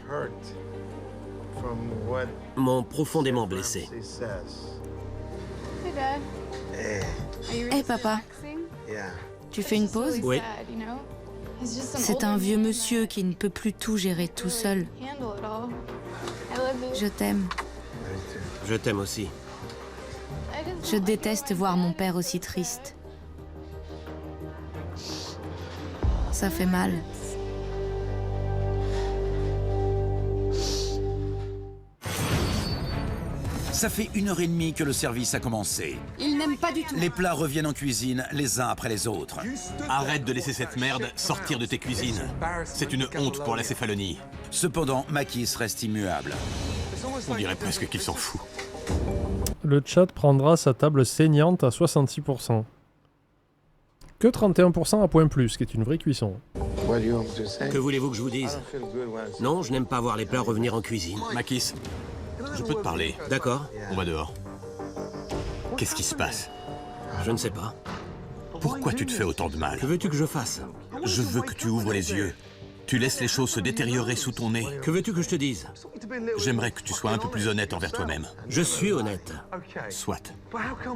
m'ont profondément blessé. Hé papa, tu fais une pause? Oui. C'est un vieux monsieur qui ne peut plus tout gérer tout seul. Je t'aime. Je t'aime aussi. Je déteste voir mon père aussi triste. Ça fait mal. Ça fait 1h30 que le service a commencé. Il n'aime pas du tout. Les plats reviennent en cuisine, les uns après les autres. Arrête de laisser cette merde sortir de tes cuisines. C'est une honte pour la céphalonie. Cependant, Makis reste immuable. On dirait presque qu'il s'en fout. Le chat prendra sa table saignante à 66%. Que 31% à point plus, ce qui est une vraie cuisson. Que voulez-vous que je vous dise? Non, je n'aime pas voir les plats revenir en cuisine. Makis, je peux te parler. D'accord. On va dehors. Qu'est-ce qui se passe? Je ne sais pas. Pourquoi tu te fais autant de mal? Que veux-tu que je fasse? Je veux que tu ouvres les yeux. Tu laisses les choses se détériorer sous ton nez. Que veux-tu que je te dise? J'aimerais que tu sois un peu plus honnête envers toi-même. Je suis honnête. Soit.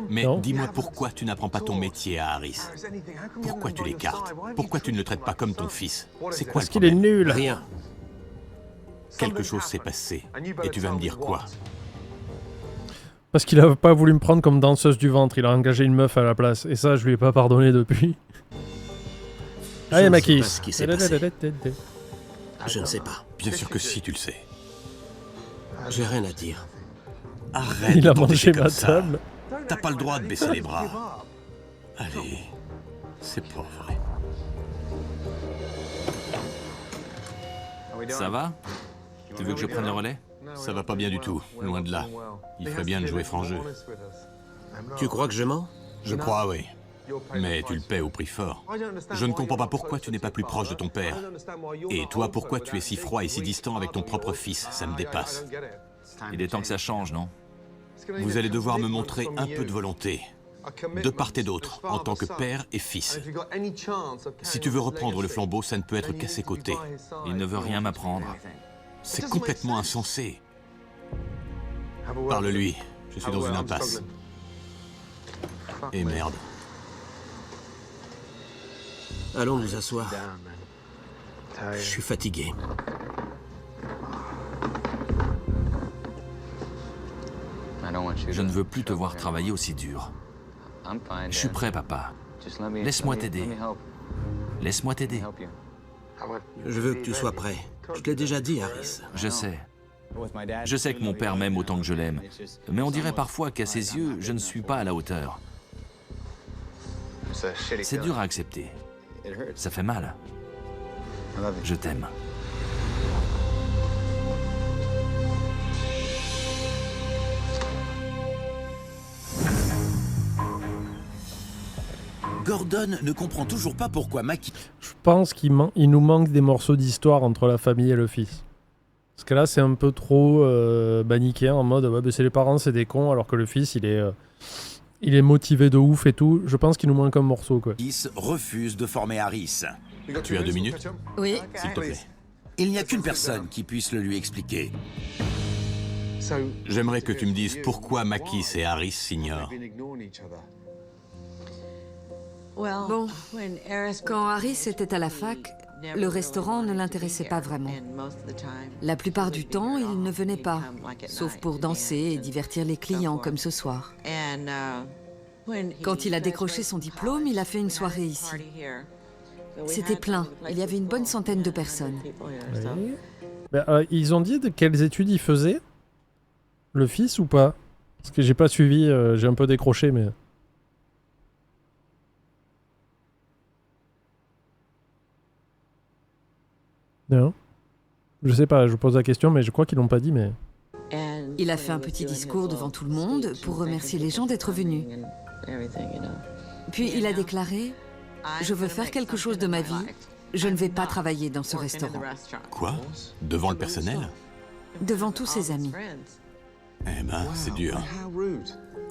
Mais Non. dis-moi pourquoi tu n'apprends pas ton métier à Harris? Pourquoi tu l'écartes? Pourquoi tu ne le traites pas comme ton fils? C'est quoi Parce le qu'il est problème? nul. Rien. Quelque chose s'est passé. Et tu vas me dire quoi? Parce qu'il a pas voulu me prendre comme danseuse du ventre, il a engagé une meuf à la place. Et ça, je lui ai pas pardonné depuis. Allez, Je ne sais Makis. pas ce qui s'est passé. Je ne sais pas. Bien sûr que si, tu le sais. J'ai rien à dire. Arrête Il de a t'entêter mangé comme ma ça. table. T'as pas le droit de baisser les bras. Allez, c'est pas vrai. Ça va? Tu veux que je prenne le relais? Ça va pas bien du tout, loin de là. Il ferait bien de jouer franc jeu. Tu crois que je mens? Je crois, oui. Mais tu le paies au prix fort. Je ne comprends pas pourquoi tu n'es pas plus proche de ton père. Et toi, pourquoi tu es si froid et si distant avec ton propre fils? Ça me dépasse. Il est temps que ça change, non? Vous allez devoir me montrer un peu de volonté, de part et d'autre, en tant que père et fils. Si tu veux reprendre le flambeau, ça ne peut être qu'à ses côtés. Il ne veut rien m'apprendre. C'est complètement insensé. Parle-lui, je suis dans une impasse. Et merde. Allons nous asseoir. Je suis fatigué. Je ne veux plus te voir travailler aussi dur. Je suis prêt, papa. Laisse-moi t'aider. Laisse-moi t'aider. Je veux que tu sois prêt. Je te l'ai déjà dit, Harris. Je sais. Je sais que mon père m'aime autant que je l'aime. Mais on dirait parfois qu'à ses yeux, je ne suis pas à la hauteur. C'est dur à accepter. Ça fait mal. Je t'aime. Gordon ne comprend toujours pas pourquoi Makis... Je pense qu'il nous manque des morceaux d'histoire entre la famille et le fils. Parce que là, c'est un peu trop manichéen, en mode ouais, bah, c'est les parents, c'est des cons, alors que le fils, il est motivé de ouf et tout. Je pense qu'il nous manque un morceau, quoi. refuse de former Harris. Tu as 2 minutes? Oui. S'il te plaît. Il n'y a qu'une personne qui puisse le lui expliquer. J'aimerais que tu me dises pourquoi Makis et Harris s'ignorent. Bon, quand Harris était à la fac, Le restaurant ne l'intéressait pas vraiment. La plupart du temps, il ne venait pas, sauf pour danser et divertir les clients comme ce soir. Quand il a décroché son diplôme, il a fait une soirée ici. C'était plein, il y avait une bonne centaine de personnes. Oui. Ils ont dit de quelles études il faisait, le fils, ou pas? Parce que j'ai pas suivi, j'ai un peu décroché, mais... Non. Je sais pas, je vous pose la question, mais je crois qu'ils l'ont pas dit, mais... Il a fait un petit discours devant tout le monde pour remercier les gens d'être venus. Puis il a déclaré « Je veux faire quelque chose de ma vie. Je ne vais pas travailler dans ce restaurant. Quoi? Devant le personnel? » Devant tous ses amis. Eh ben, c'est dur.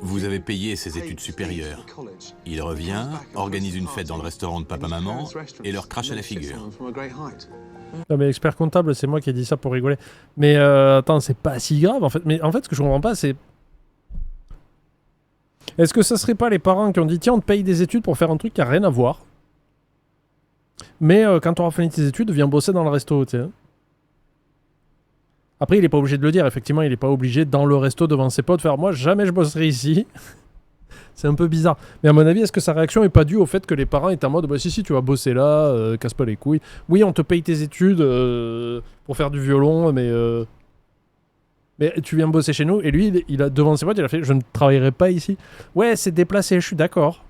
Vous avez payé ses études supérieures. Il revient, organise une fête dans le restaurant de papa-maman et leur crache à la figure. Non mais expert comptable, c'est moi qui ai dit ça pour rigoler. Mais attends, c'est pas si grave en fait. Mais en fait, ce que je comprends pas, c'est... Est-ce que ça serait pas les parents qui ont dit tiens, on te paye des études pour faire un truc qui a rien à voir, mais quand tu auras fini tes études, viens bosser dans le resto, tu sais. Après, il est pas obligé de le dire, effectivement, il est pas obligé dans le resto devant ses potes faire moi jamais je bosserai ici. C'est un peu bizarre. Mais à mon avis, est-ce que sa réaction est pas due au fait que les parents étaient en mode bah si tu vas bosser là, casse pas les couilles. Oui, on te paye tes études pour faire du violon, mais tu viens bosser chez nous. Et lui, il a devant ses potes, il a fait je ne travaillerai pas ici. Ouais, c'est déplacé, je suis d'accord.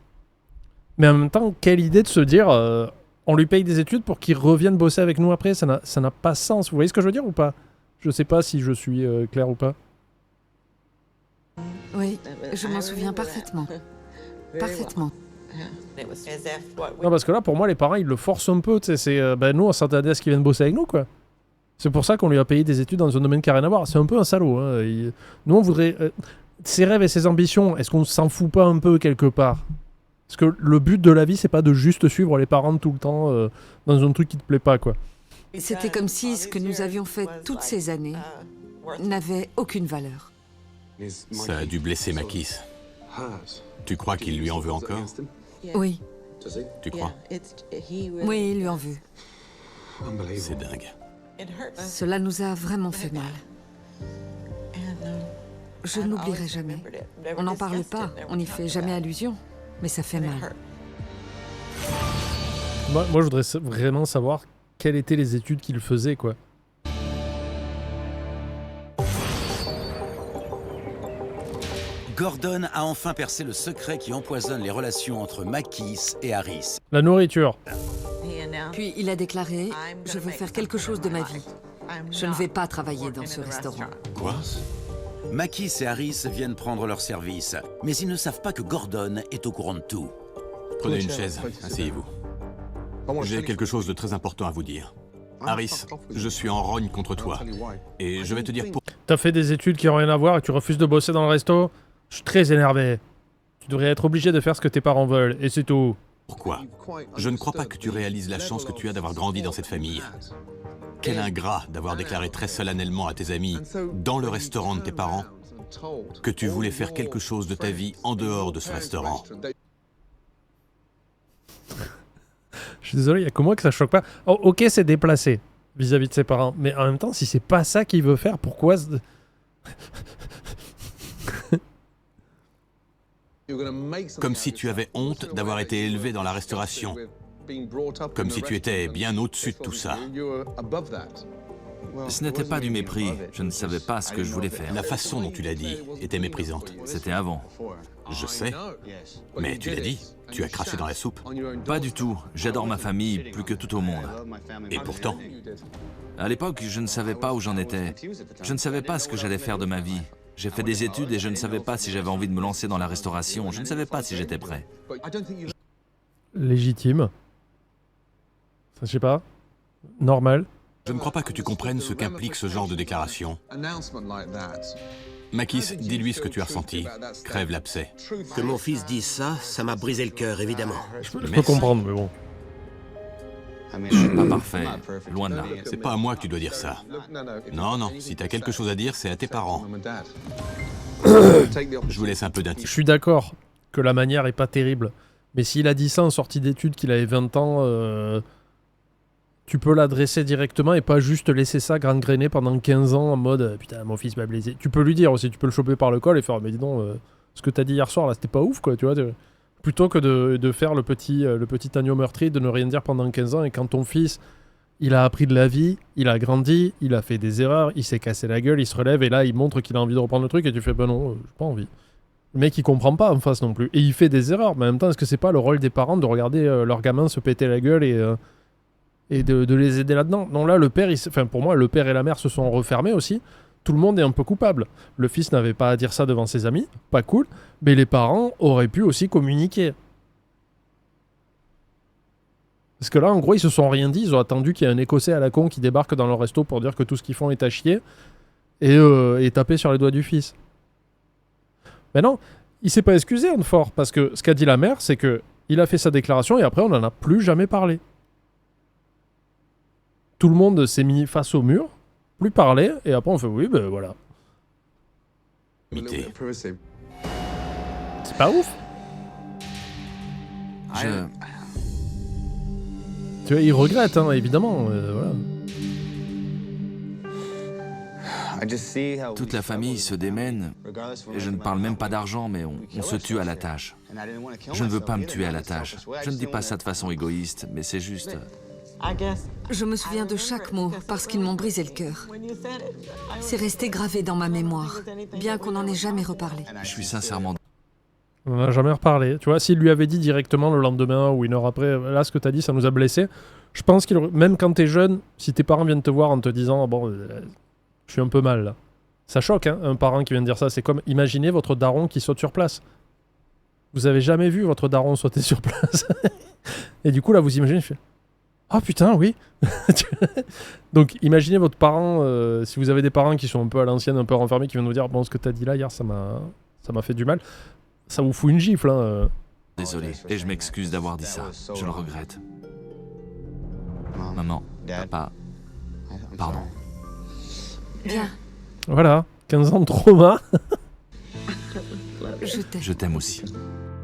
Mais en même temps, quelle idée de se dire on lui paye des études pour qu'il revienne bosser avec nous après, ça n'a pas sens. Vous voyez ce que je veux dire ou pas? Je sais pas si je suis clair ou pas. Oui, je m'en souviens parfaitement. Parfaitement. Non, parce que là, pour moi, les parents, ils le forcent un peu. Nous, on s'attendait à ce qu'il vienne bosser avec nous, quoi. C'est pour ça qu'on lui a payé des études dans un domaine qui n'a rien à voir. C'est un peu un salaud. Hein. Nous, on voudrait... ses rêves et ses ambitions, est-ce qu'on s'en fout pas un peu quelque part? Parce que le but de la vie, c'est pas de juste suivre les parents tout le temps dans un truc qui te plaît pas, quoi. C'était comme si ce que nous avions fait toutes ces années n'avait aucune valeur. Ça a dû blesser Makis. Tu crois qu'il lui en veut encore? Oui. Tu crois? Oui, il lui en veut. C'est dingue. Cela nous a vraiment fait mal. Je n'oublierai jamais. On n'en parle pas, on n'y fait jamais allusion, mais ça fait mal. Moi, je voudrais vraiment savoir quelles étaient les études qu'il faisait, quoi. Gordon a enfin percé le secret qui empoisonne les relations entre Makis et Harris. La nourriture. Puis il a déclaré « Je veux faire quelque chose de ma vie. Je ne vais pas travailler dans ce restaurant. » Quoi? Makis et Harris viennent prendre leur service, mais ils ne savent pas que Gordon est au courant de tout. Prenez une chaise, asseyez-vous. J'ai quelque chose de très important à vous dire. Harris, je suis en rogne contre toi. Et je vais te dire pour... T'as fait des études qui n'ont rien à voir et tu refuses de bosser dans le resto? Je suis très énervé. Tu devrais être obligé de faire ce que tes parents veulent, et c'est tout. Pourquoi? Je ne crois pas que tu réalises la chance que tu as d'avoir grandi dans cette famille. Quel ingrat d'avoir déclaré très solennellement à tes amis, dans le restaurant de tes parents, que tu voulais faire quelque chose de ta vie en dehors de ce restaurant. Je suis désolé, il y a que moi que ça choque pas. Oh, ok, c'est déplacé vis-à-vis de ses parents, mais en même temps, si c'est pas ça qu'il veut faire, pourquoi... Comme si tu avais honte d'avoir été élevé dans la restauration. Comme si tu étais bien au-dessus de tout ça. Ce n'était pas du mépris, je ne savais pas ce que je voulais faire. La façon dont tu l'as dit était méprisante. C'était avant. Je sais, mais tu l'as dit, tu as craché dans la soupe. Pas du tout, j'adore ma famille plus que tout au monde. Et pourtant... À l'époque, je ne savais pas où j'en étais. Je ne savais pas ce que j'allais faire de ma vie. J'ai fait des études et je ne savais pas si j'avais envie de me lancer dans la restauration. Je ne savais pas si j'étais prêt. Légitime. Ça, je sais pas. Normal. Je ne crois pas que tu comprennes ce qu'implique ce genre de déclaration. Makis, dis-lui ce que tu as ressenti. Crève l'abcès. Que mon fils dise ça, ça m'a brisé le cœur, évidemment. Je peux comprendre, mais bon. Je suis pas parfait, loin de là. C'est pas à moi que tu dois dire ça. Non, non, si t'as quelque chose à dire, c'est à tes parents. Je vous laisse un peu d'intimité. Je suis d'accord que la manière est pas terrible. Mais s'il a dit ça en sortie d'études, qu'il avait 20 ans... tu peux l'adresser directement et pas juste laisser ça gangréner pendant 15 ans en mode putain, mon fils m'a blessé. Tu peux lui dire aussi, tu peux le choper par le col et faire mais dis donc, ce que t'as dit hier soir là, c'était pas ouf quoi, tu vois. Plutôt que de faire le petit agneau meurtri, de ne rien dire pendant 15 ans et quand ton fils, il a appris de la vie, il a grandi, il a fait des erreurs, il s'est cassé la gueule, il se relève et là il montre qu'il a envie de reprendre le truc et tu fais bah non, j'ai pas envie. Le mec il comprend pas en face non plus et il fait des erreurs, mais en même temps est-ce que c'est pas le rôle des parents de regarder leur gamin se péter la gueule et de les aider là-dedans? Non, là, le père, pour moi, le père et la mère se sont refermés aussi. Tout le monde est un peu coupable. Le fils n'avait pas à dire ça devant ses amis, pas cool, mais les parents auraient pu aussi communiquer. Parce que là, en gros, ils se sont rien dit, ils ont attendu qu'il y ait un Écossais à la con qui débarque dans leur resto pour dire que tout ce qu'ils font est à chier, et taper sur les doigts du fils. Mais non, il s'est pas excusé, Hanford, parce que ce qu'a dit la mère, c'est que il a fait sa déclaration et après, on n'en a plus jamais parlé. Tout le monde s'est mis face au mur, plus parler, et après on fait oui, ben voilà. Mité. C'est pas ouf. Tu vois, il regrette, hein, évidemment. Voilà. Toute la famille se démène, et je ne parle même pas d'argent, mais on se tue à la tâche. Je ne veux pas me tuer à la tâche. Je ne dis pas ça de façon égoïste, mais c'est juste... Je me souviens de chaque mot parce qu'ils m'ont brisé le cœur. C'est resté gravé dans ma mémoire, bien qu'on n'en ait jamais reparlé. Je suis sincèrement... On n'en a jamais reparlé. Tu vois, s'il lui avait dit directement le lendemain ou une heure après, là, ce que t'as dit, ça nous a blessés. Je pense qu'il même quand t'es jeune, si tes parents viennent te voir en te disant bon, je suis un peu mal là. Ça choque, hein, un parent qui vient de dire ça. C'est comme, imaginez votre daron qui saute sur place. Vous avez jamais vu votre daron sauter sur place. Et du coup, là, vous imaginez, je fais... Ah putain, oui. Donc imaginez votre parent, si vous avez des parents qui sont un peu à l'ancienne, un peu renfermés, qui viennent vous dire bon, ce que t'as dit là hier, ça m'a fait du mal. Ça vous fout une gifle. Hein. Désolé, et je m'excuse d'avoir dit ça. Je le regrette. Maman, papa, pardon. Bien. Voilà, 15 ans de trauma. Je t'aime. Je t'aime aussi.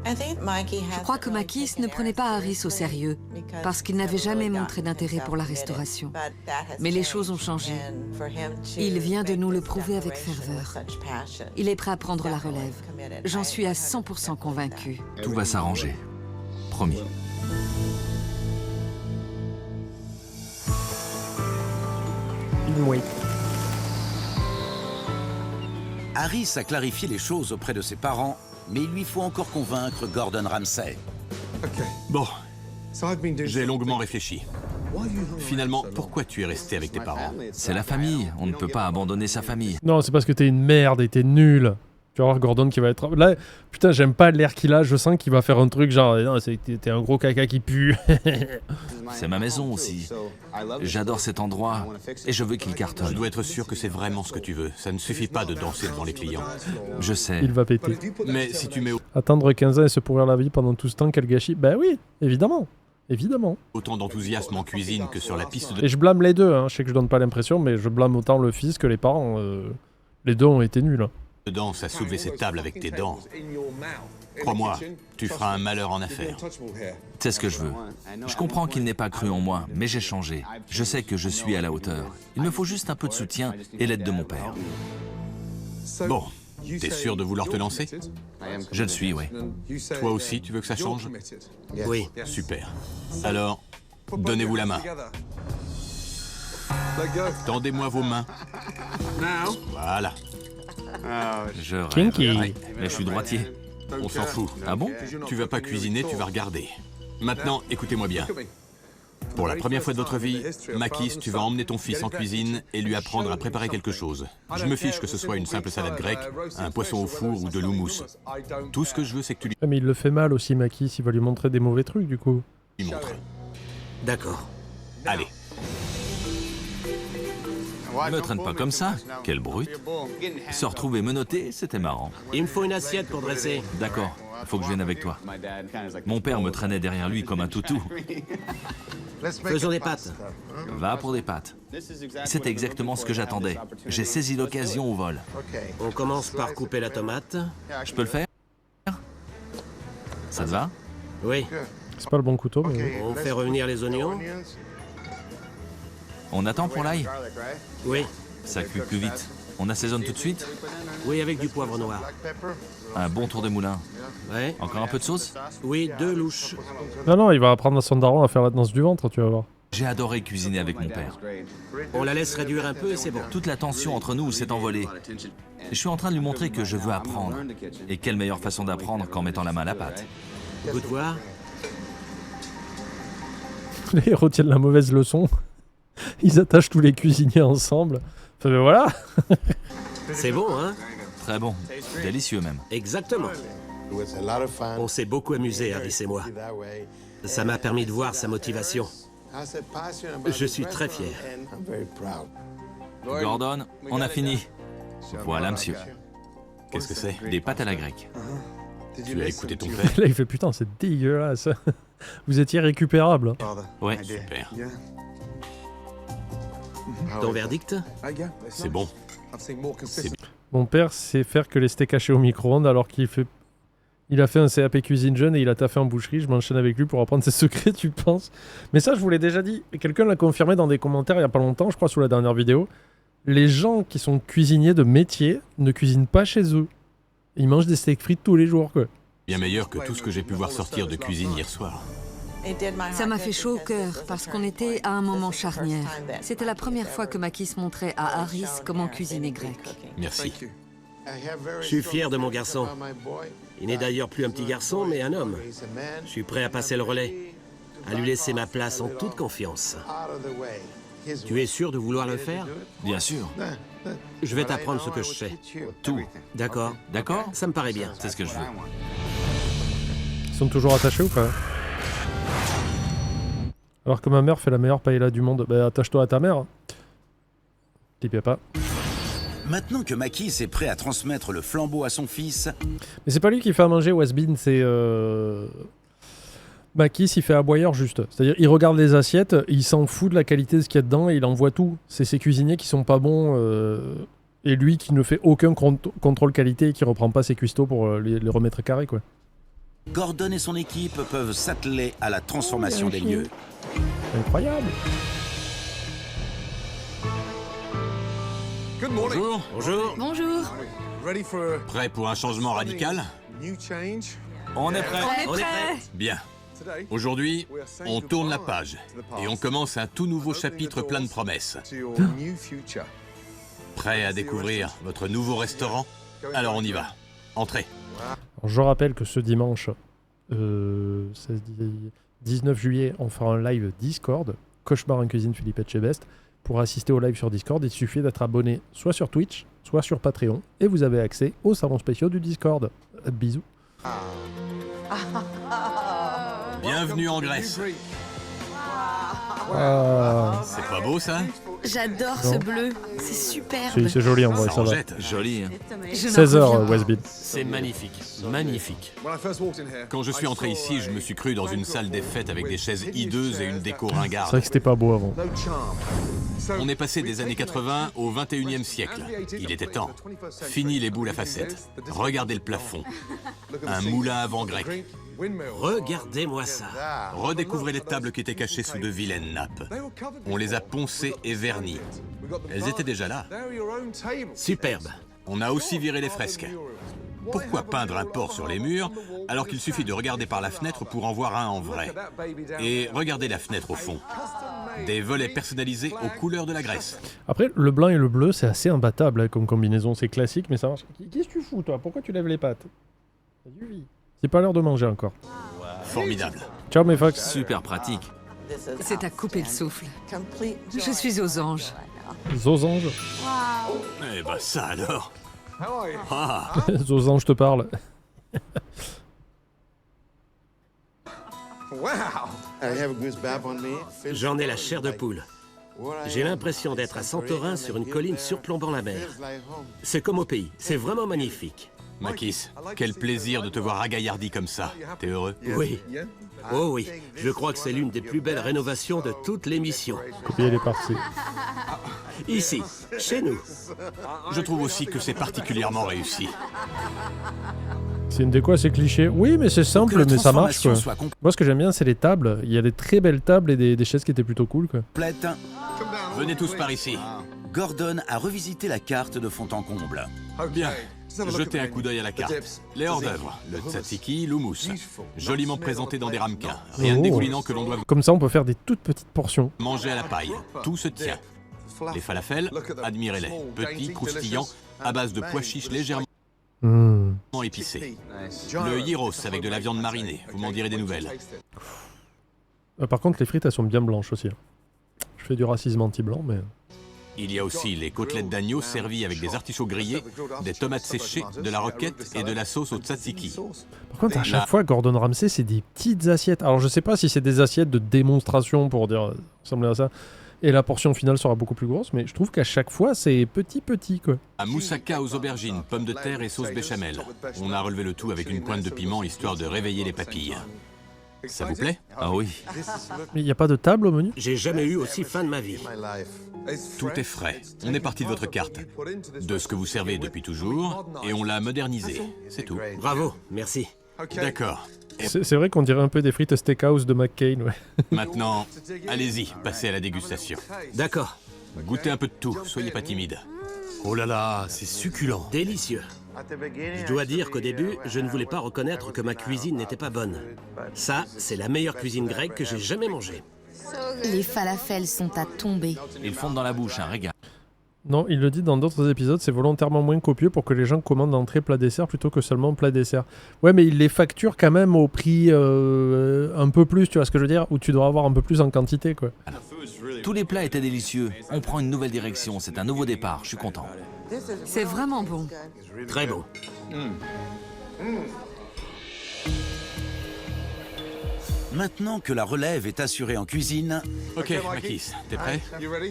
Je crois que Makis ne prenait pas Harris au sérieux, parce qu'il n'avait jamais montré d'intérêt pour la restauration. Mais les choses ont changé. Il vient de nous le prouver avec ferveur. Il est prêt à prendre la relève. J'en suis à 100% convaincue. Tout va s'arranger. Promis. Oui. Harris a clarifié les choses auprès de ses parents, mais il lui faut encore convaincre Gordon Ramsay. Bon, j'ai longuement réfléchi. Finalement, pourquoi tu es resté avec tes parents? C'est la famille, on ne peut pas abandonner sa famille. Non, c'est parce que t'es une merde et t'es nul. Tu vas voir Gordon qui va être... Là, putain, j'aime pas l'air qu'il a, je sens qu'il va faire un truc genre... Non, t'es un gros caca qui pue. C'est ma maison aussi. J'adore cet endroit et je veux qu'il cartonne. Je dois être sûr que c'est vraiment ce que tu veux. Ça ne suffit pas de danser devant les clients. Je sais. Il va péter. Mais si tu mets Attendre 15 ans et se pourrir la vie pendant tout ce temps, quel gâchis. Ben oui, évidemment. Évidemment. autant d'enthousiasme en cuisine que sur la piste de... Et je blâme les deux, hein. Je sais que je donne pas l'impression, mais je blâme autant le fils que les parents. Les deux ont été nuls. Hein. danse à soulever cette table avec tes dents. Crois-moi, tu feras un malheur en affaires. C'est ce que je veux. Je comprends qu'il n'ait pas cru en moi, mais j'ai changé. Je sais que je suis à la hauteur. Il me faut juste un peu de soutien et l'aide de mon père. Bon, t'es sûr de vouloir te lancer? Je le suis, oui. Toi aussi, tu veux que ça change? Oui. Super. Alors, donnez-vous la main. Tendez-moi vos mains. Voilà. Je rêve. Kinky. Ouais, mais je suis droitier. On s'en fout. Ah bon? Tu vas pas cuisiner, tu vas regarder. Maintenant, écoutez-moi bien. Pour la première fois de votre vie, Makis, tu vas emmener ton fils en cuisine et lui apprendre à préparer quelque chose. Je me fiche que ce soit une simple salade grecque, un poisson au four ou de l'houmous. Tout ce que je veux, c'est que tu lui Ah, mais il le fait mal aussi, Makis. Il va lui montrer des mauvais trucs, du coup. montres. D'accord. Allez. Me traîne pas comme ça. Quelle brute. Se retrouver menotté, c'était marrant. Il me faut une assiette pour dresser. D'accord, faut que je vienne avec toi. Mon père me traînait derrière lui comme un toutou. Faisons des pâtes. Va pour des pâtes. C'était exactement ce que j'attendais. J'ai saisi l'occasion au vol. On commence par couper la tomate. Je peux le faire? Ça te va? Oui. C'est pas le bon couteau, mais... On fait revenir les oignons. On attend pour l'ail? Oui, Ça cuit plus vite. On assaisonne tout de suite? oui, avec du poivre noir. Un bon tour de moulin. Ouais, Encore un peu de sauce? oui, 2 louches. Non, il va apprendre à son daron à faire la danse du ventre, tu vas voir. J'ai adoré cuisiner avec mon père. On la laisse réduire un peu et c'est bon. Toute la tension entre nous s'est envolée. Je suis en train de lui montrer que je veux apprendre. Et quelle meilleure façon d'apprendre qu'en mettant la main à la pâte. Goûte voir. Les héros tiennent la mauvaise leçon. Ils attachent tous les cuisiniers ensemble. Enfin, ben voilà. C'est bon, hein? Très bon. Délicieux même. Exactement. On s'est beaucoup amusé, Harris et moi. Ça m'a permis de voir sa motivation. Je suis très fier. Gordon, on a fini. Voilà, monsieur. Qu'est-ce que c'est? Des pâtes à la grecque. Tu as écouté ton père? Là, il fait putain, c'est dégueulasse. Vous étiez récupérable. Ouais. Super. Ton verdict? C'est bon. Mon père sait faire que les steaks hachés au micro-ondes alors il a fait un CAP cuisine jeune et il a taffé en boucherie. Je m'enchaîne avec lui pour apprendre ses secrets, tu penses? Mais ça, je vous l'ai déjà dit. Et quelqu'un l'a confirmé dans des commentaires il y a pas longtemps, je crois, sous la dernière vidéo. Les gens qui sont cuisiniers de métier ne cuisinent pas chez eux. Ils mangent des steaks frites tous les jours, quoi. Bien meilleur que tout ce que j'ai pu voir sortir de cuisine hier soir. Ça m'a fait chaud au cœur parce qu'on était à un moment charnière. C'était la première fois que Makis montrait à Harris comment cuisiner grec. Merci. Je suis fier de mon garçon. Il n'est d'ailleurs plus un petit garçon, mais un homme. Je suis prêt à passer le relais, à lui laisser ma place en toute confiance. Tu es sûr de vouloir le faire? Bien sûr. Je vais t'apprendre ce que je sais. Tout. D'accord? D'accord? Ça me paraît bien. C'est ce que je veux. Ils sont toujours attachés ou pas? Alors que ma mère fait la meilleure paella du monde, bah attache-toi à ta mère. T'y pieds pas. Maintenant que Makis est prêt à transmettre le flambeau à son fils, Mais c'est pas lui qui fait à manger Westbin, c'est Makis, il fait aboyeur juste. C'est-à-dire, il regarde les assiettes, il s'en fout de la qualité de ce qu'il y a dedans et il envoie tout. C'est ses cuisiniers qui sont pas bons et lui qui ne fait aucun contrôle qualité et qui reprend pas ses cuistots pour les remettre carrés, quoi. Gordon et son équipe peuvent s'atteler à la transformation des lieux. Incroyable. Bonjour. Bonjour. Bonjour. Prêt pour un changement radical? On est prêt. On est On est prêts. prêt. Bien. Aujourd'hui, on tourne la page et on commence un tout nouveau chapitre plein de promesses. Prêt à découvrir votre nouveau restaurant? Alors on y va. Entrez. Alors, je rappelle que ce dimanche 19 juillet, on fera un live Discord, Cauchemar en cuisine Philippe Etchebest. Pour assister au live sur Discord, il suffit d'être abonné soit sur Twitch, soit sur Patreon, et vous avez accès aux salons spéciaux du Discord. Bisous. Bienvenue en Grèce. Ah, C'est pas beau ça? J'adore Non. ce bleu. C'est superbe. c'est joli en vrai, Ça ça en va. jette. Joli. Hein. Je n'en 16h, reviens pas. Westbin. C'est magnifique. Magnifique. Quand je suis entré ici, je me suis cru dans une salle des fêtes avec des chaises hideuses et une déco C'est vrai ringarde. que c'était pas beau avant. On est passé des années 80 au 21e siècle. Il était temps. Fini les boules à facettes. Regardez le plafond. Un moulin à vent grec. Regardez-moi ça. Redécouvrez les tables qui étaient cachées sous de vilaines nappes. On les a poncées et vernies. Elles étaient déjà là. Superbe. On a aussi viré les fresques. Pourquoi peindre un porc sur les murs alors qu'il suffit de regarder par la fenêtre pour en voir un en vrai? Et regardez la fenêtre au fond. Des volets personnalisés aux couleurs de la Grèce. Après, le blanc et le bleu, c'est assez imbattable hein, comme combinaison. C'est classique, mais ça marche. Qu'est-ce que tu fous, toi? Pourquoi tu lèves les pattes? C'est pas l'heure de manger encore. Formidable. Ciao, mes fox. Super pratique. C'est à couper le souffle. Je suis aux anges. Zosange. Eh ben ça alors. Ah, Zosange te parle. J'en ai la chair de poule. J'ai l'impression d'être à Santorin sur une colline surplombant la mer. C'est comme au pays. C'est vraiment magnifique. Makis, quel plaisir de te voir ragaillardi comme ça. T'es heureux? Oui. Oh oui. Je crois que c'est l'une des plus belles rénovations de toute l'émission. Copier les parties. Ici, chez nous. Je trouve aussi que c'est particulièrement réussi. C'est une déco assez cliché. Oui, mais c'est simple, Pour que la mais ça marche, transformation quoi. soit Moi, ce que j'aime bien, c'est les tables. Il y a des très belles tables et des chaises qui étaient plutôt cool, quoi. complète, Venez tous par ici. Gordon a revisité la carte de fond en comble. Bien. Jetez un coup d'œil à la carte. Les hors-d'œuvre, le tzatziki, l'houmous. Joliment présenté dans des ramequins. Rien de dégoulinant que l'on doit Comme ça, on peut faire des toutes petites portions. manger à la paille. Tout se tient. Les falafels, admirez-les. Petits, croustillants, à base de pois chiches légèrement Mmh. épicés. Le gyros avec de la viande marinée. Vous m'en direz des nouvelles. Par contre, les frites, elles sont bien blanches aussi. Je fais du racisme anti-blanc, mais... Il y a aussi les côtelettes d'agneau servies avec des artichauts grillés, des tomates séchées, de la roquette et de la sauce au tzatziki. Par contre, à chaque fois, Gordon Ramsay, c'est des petites assiettes. Alors, je sais pas si c'est des assiettes de démonstration pour dire, ressembler à ça, et la portion finale sera beaucoup plus grosse, mais je trouve qu'à chaque fois, c'est petit, quoi. Un moussaka aux aubergines, pommes de terre et sauce béchamel. On a relevé le tout avec une pointe de piment histoire de réveiller les papilles. Ça vous plaît? Ah oui. Mais il n'y a pas de table au menu? J'ai jamais eu aussi faim de ma vie. Tout est frais. On est parti de votre carte, de ce que vous servez depuis toujours, et on l'a modernisé. C'est tout. Bravo, merci. D'accord. C'est vrai qu'on dirait un peu des frites steakhouse de McCain, ouais. Maintenant, allez-y, passez à la dégustation. D'accord. Goûtez un peu de tout, soyez pas timide. Oh là là, c'est succulent. Délicieux. Je dois dire qu'au début, je ne voulais pas reconnaître que ma cuisine n'était pas bonne. Ça, c'est la meilleure cuisine grecque que j'ai jamais mangée. Les falafels sont à tomber. Ils fondent dans la bouche, un régal. Non, il le dit dans d'autres épisodes, c'est volontairement moins copieux pour que les gens commandent entrée, plat, dessert plutôt que seulement plat, dessert. Ouais, mais il les facture quand même au prix un peu plus, tu vois ce que je veux dire, où tu dois avoir un peu plus en quantité, quoi. Tous les plats étaient délicieux. On prend une nouvelle direction, c'est un nouveau départ, je suis content. C'est vraiment bon. Très bon. Maintenant que la relève est assurée en cuisine, Ok, Makis, t'es prêt?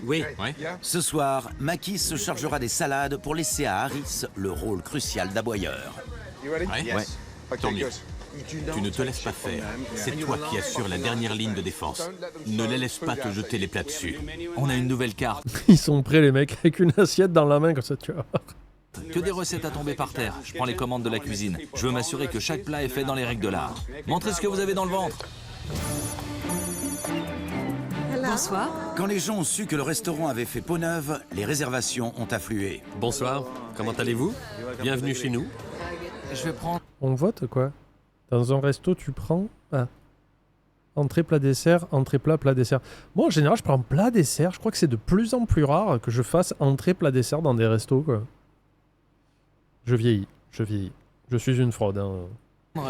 Oui. Ouais. ce soir, Makis se chargera des salades pour laisser à Harris le rôle crucial d'aboyeur. Ouais. Tant mieux. Tu ne te laisses pas faire. C'est toi qui assures la dernière ligne de défense. Ne les laisse pas te jeter les plats dessus. On a une nouvelle carte. Ils sont prêts, les mecs, avec une assiette dans la main, comme ça, tu vois. Que des recettes à tomber par terre. Je prends les commandes de la cuisine. Je veux m'assurer que chaque plat est fait dans les règles de l'art. Montrez ce que vous avez dans le ventre. Bonsoir. Quand les gens ont su que le restaurant avait fait peau neuve, les réservations ont afflué. Bonsoir, comment allez-vous? Bienvenue chez nous. Je vais prendre... On vote, quoi. Dans un resto, tu prends... Ah. Entrée, plat, dessert, entrée, plat, plat, dessert. Moi, en général, je prends plat, dessert. Je crois que c'est de plus en plus rare que je fasse entrée, plat, dessert dans des restos, quoi. Je vieillis. Je suis une fraude, hein.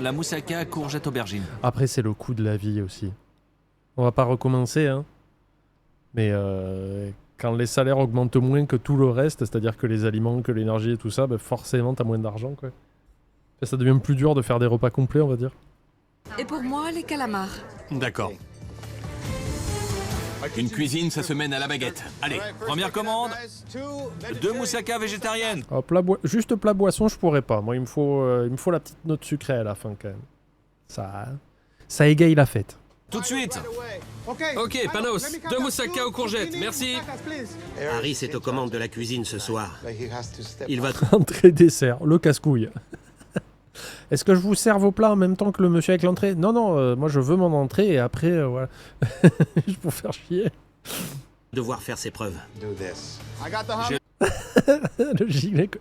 La moussaka, courgette, aubergine. Après, c'est le coût de la vie aussi. On va pas recommencer, hein. Mais quand les salaires augmentent moins que tout le reste, c'est-à-dire que les aliments, que l'énergie et tout ça, ben forcément, t'as moins d'argent, quoi. Ça devient plus dur de faire des repas complets, on va dire. Et pour moi, les calamars. D'accord. Une cuisine, ça se mène à la baguette. Allez, Première commande. 2 moussaka végétariennes. Ah, juste plat boisson, je pourrais pas. Moi, il me faut la petite note sucrée à la fin, quand même. Ça égaye la fête. Tout de suite. Ok, Panos, 2 moussaka aux courgettes, merci. Harris est aux commandes de la cuisine ce soir. Il va... Entrée, dessert, le casse-couille. Est-ce que je vous sers vos plats en même temps que le monsieur avec l'entrée? Non, moi je veux mon entrée et après, voilà. Juste pour faire chier. devoir faire ses preuves.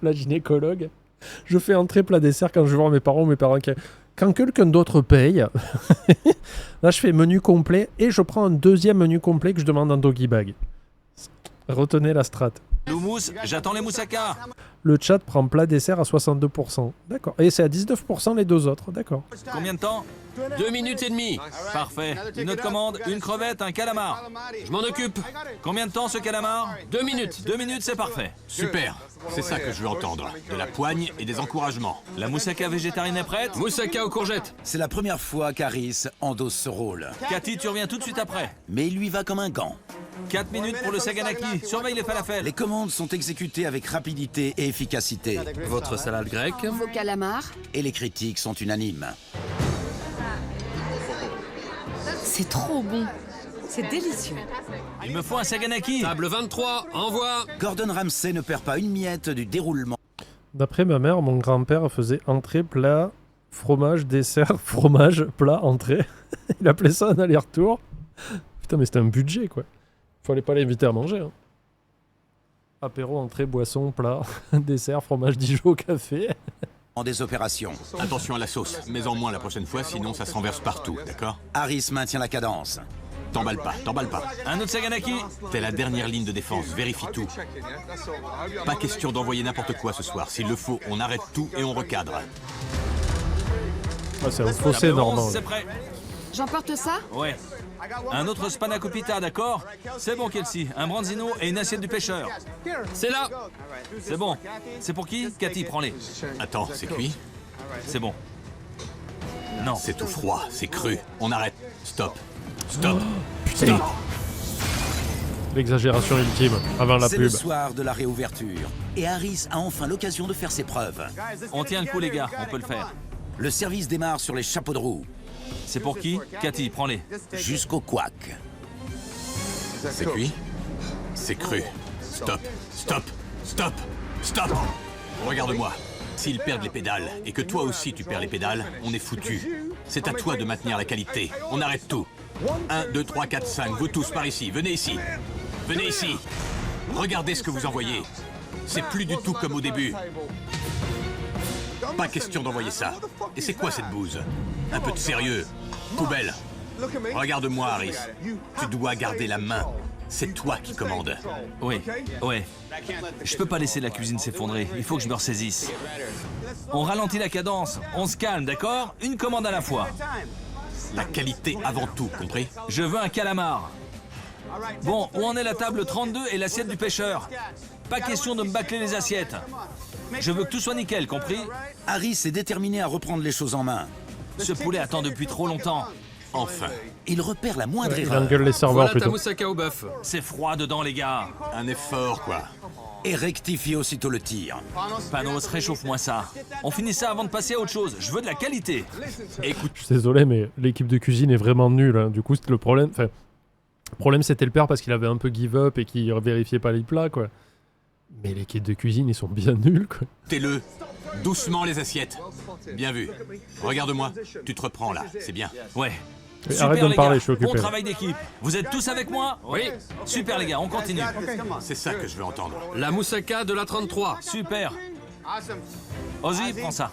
La gynécologue. Je fais entrée, plat, dessert quand je vais voir mes parents qui... Quand quelqu'un d'autre paye, là je fais menu complet et je prends un deuxième menu complet que je demande en doggy bag. Retenez la strat. L'houmous, j'attends les moussaka. Le chat prend plat dessert à 62%. D'accord. Et c'est à 19% les deux autres. D'accord. Combien de temps? 2 minutes et demie. Parfait. Une autre commande, une crevette, un calamar. Je m'en occupe. Combien de temps ce calamar? 2 minutes. 2 minutes, c'est parfait. Super, c'est ça que je veux entendre. De la poigne et des encouragements. La moussaka végétarienne est prête? Moussaka aux courgettes. C'est la première fois qu'Harris endosse ce rôle. Cathy, tu reviens tout de suite après. Mais il lui va comme un gant. 4 minutes pour le saganaki. Surveille les falafels. Les commandes sont exécutées avec rapidité et efficacité. Votre salade grecque. Vos calamars. Et les critiques sont unanimes. C'est trop bon. C'est délicieux. Il me faut un saganaki. Table 23, envoie. Gordon Ramsay ne perd pas une miette du déroulement. D'après ma mère, mon grand-père faisait entrée, plat, fromage, dessert, fromage, plat, entrée. Il appelait ça un aller-retour. Putain, mais c'était un budget, quoi. Fallait pas l'inviter à manger. Hein. Apéro, entrée, boisson, plat, dessert, fromage Dijon, café. En des opérations. Attention à la sauce, mais en moins la prochaine fois, sinon ça se renverse partout, d'accord? Harris maintient la cadence. T'emballes pas, t'emballes pas. Un autre Saganaki? T'es la dernière ligne de défense, vérifie tout. Pas question d'envoyer n'importe quoi ce soir. S'il le faut, on arrête tout et on recadre. Ah, c'est un fossé normand. C'est prêt. J'emporte ça? Ouais. Un autre spanakopita, d'accord? C'est bon, Kelsey. Un branzino et une assiette du pêcheur. C'est là. C'est bon. C'est pour qui? Cathy, prends-les. Attends, c'est cuit? C'est bon. Non. C'est tout froid, c'est cru. On arrête. Stop. Stop. Putain. L'exagération ultime, avant la C'est pub. le soir de la réouverture. Et Harris a enfin l'occasion de faire ses preuves. On tient le coup, les gars. On peut le faire. Le service démarre sur les chapeaux de roue. C'est pour qui? Cathy, prends-les. Jusqu'au couac. C'est cuit? C'est cru. Stop. Stop. Stop. Stop. Regarde-moi. S'ils perdent les pédales, et que toi aussi tu perds les pédales, on est foutu. C'est à toi de maintenir la qualité. On arrête tout. 1, 2, 3, 4, 5, vous tous par ici, venez ici. Venez ici. Regardez ce que vous envoyez. C'est plus du tout comme au début. Pas question d'envoyer ça. Et c'est quoi cette bouse? Un peu de sérieux. Poubelle. Regarde-moi, Harris. Tu dois garder la main. C'est toi qui commandes. Oui, ouais. Je peux pas laisser la cuisine s'effondrer. Il faut que je me ressaisisse. On ralentit la cadence. On se calme, d'accord? Une commande à la fois. La qualité avant tout, compris? Je veux un calamar. Bon, où en est la table 32 et l'assiette du pêcheur? Pas question de me bâcler les assiettes. Je veux que tout soit nickel, compris? Harris est déterminé à reprendre les choses en main. Ce poulet attend depuis trop longtemps. Enfin. Il repère la moindre Il erreur. engueule les serveurs Voilà ta plutôt. moussaka au bœuf. C'est froid dedans, les gars. Un effort, quoi. Et rectifie aussitôt le tir. Panos, réchauffe-moi ça. On finit ça avant de passer à autre chose. Je veux de la qualité. Écoute, Je suis désolé, mais l'équipe de cuisine est vraiment nulle. Hein. Du coup, c'était le problème. Enfin, le problème, c'était le père parce qu'il avait un peu give up et qu'il vérifiait pas les plats, quoi. Mais l'équipe de cuisine, ils sont bien nuls, quoi. t'es-le. Doucement les assiettes. Bien vu. Regarde-moi. Tu te reprends là, c'est bien. Ouais. Mais arrête de me les parler, gars. je suis occupé. Bon travail d'équipe. Vous êtes tous avec moi? Oui. Super, les gars, on continue. C'est ça que je veux entendre. La moussaka de la 33. Super. Ozzy, prends ça.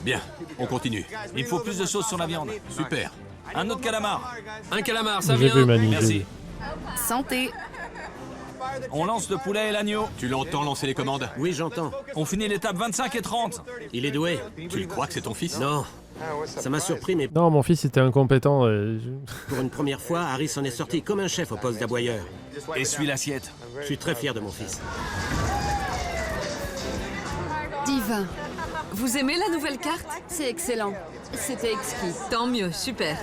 Bien, on continue. Il me faut plus de sauce sur la viande. Super. Un autre calamar. Un calamar, ça J'ai vient. vu, Mani. Merci. Santé. On lance le poulet et l'agneau. Tu l'entends lancer les commandes? Oui, j'entends. On finit l'étape 25 et 30. Il est doué. Tu le crois que c'est ton fils? Non. Ça m'a surpris, mais Non, mon fils était incompétent. pour une première fois, Harris en est sorti comme un chef au poste d'aboyeur. Essuie l'assiette. Je suis très fier de mon fils. Divin. Vous aimez la nouvelle carte? C'est excellent. C'était exquis. Tant mieux, super.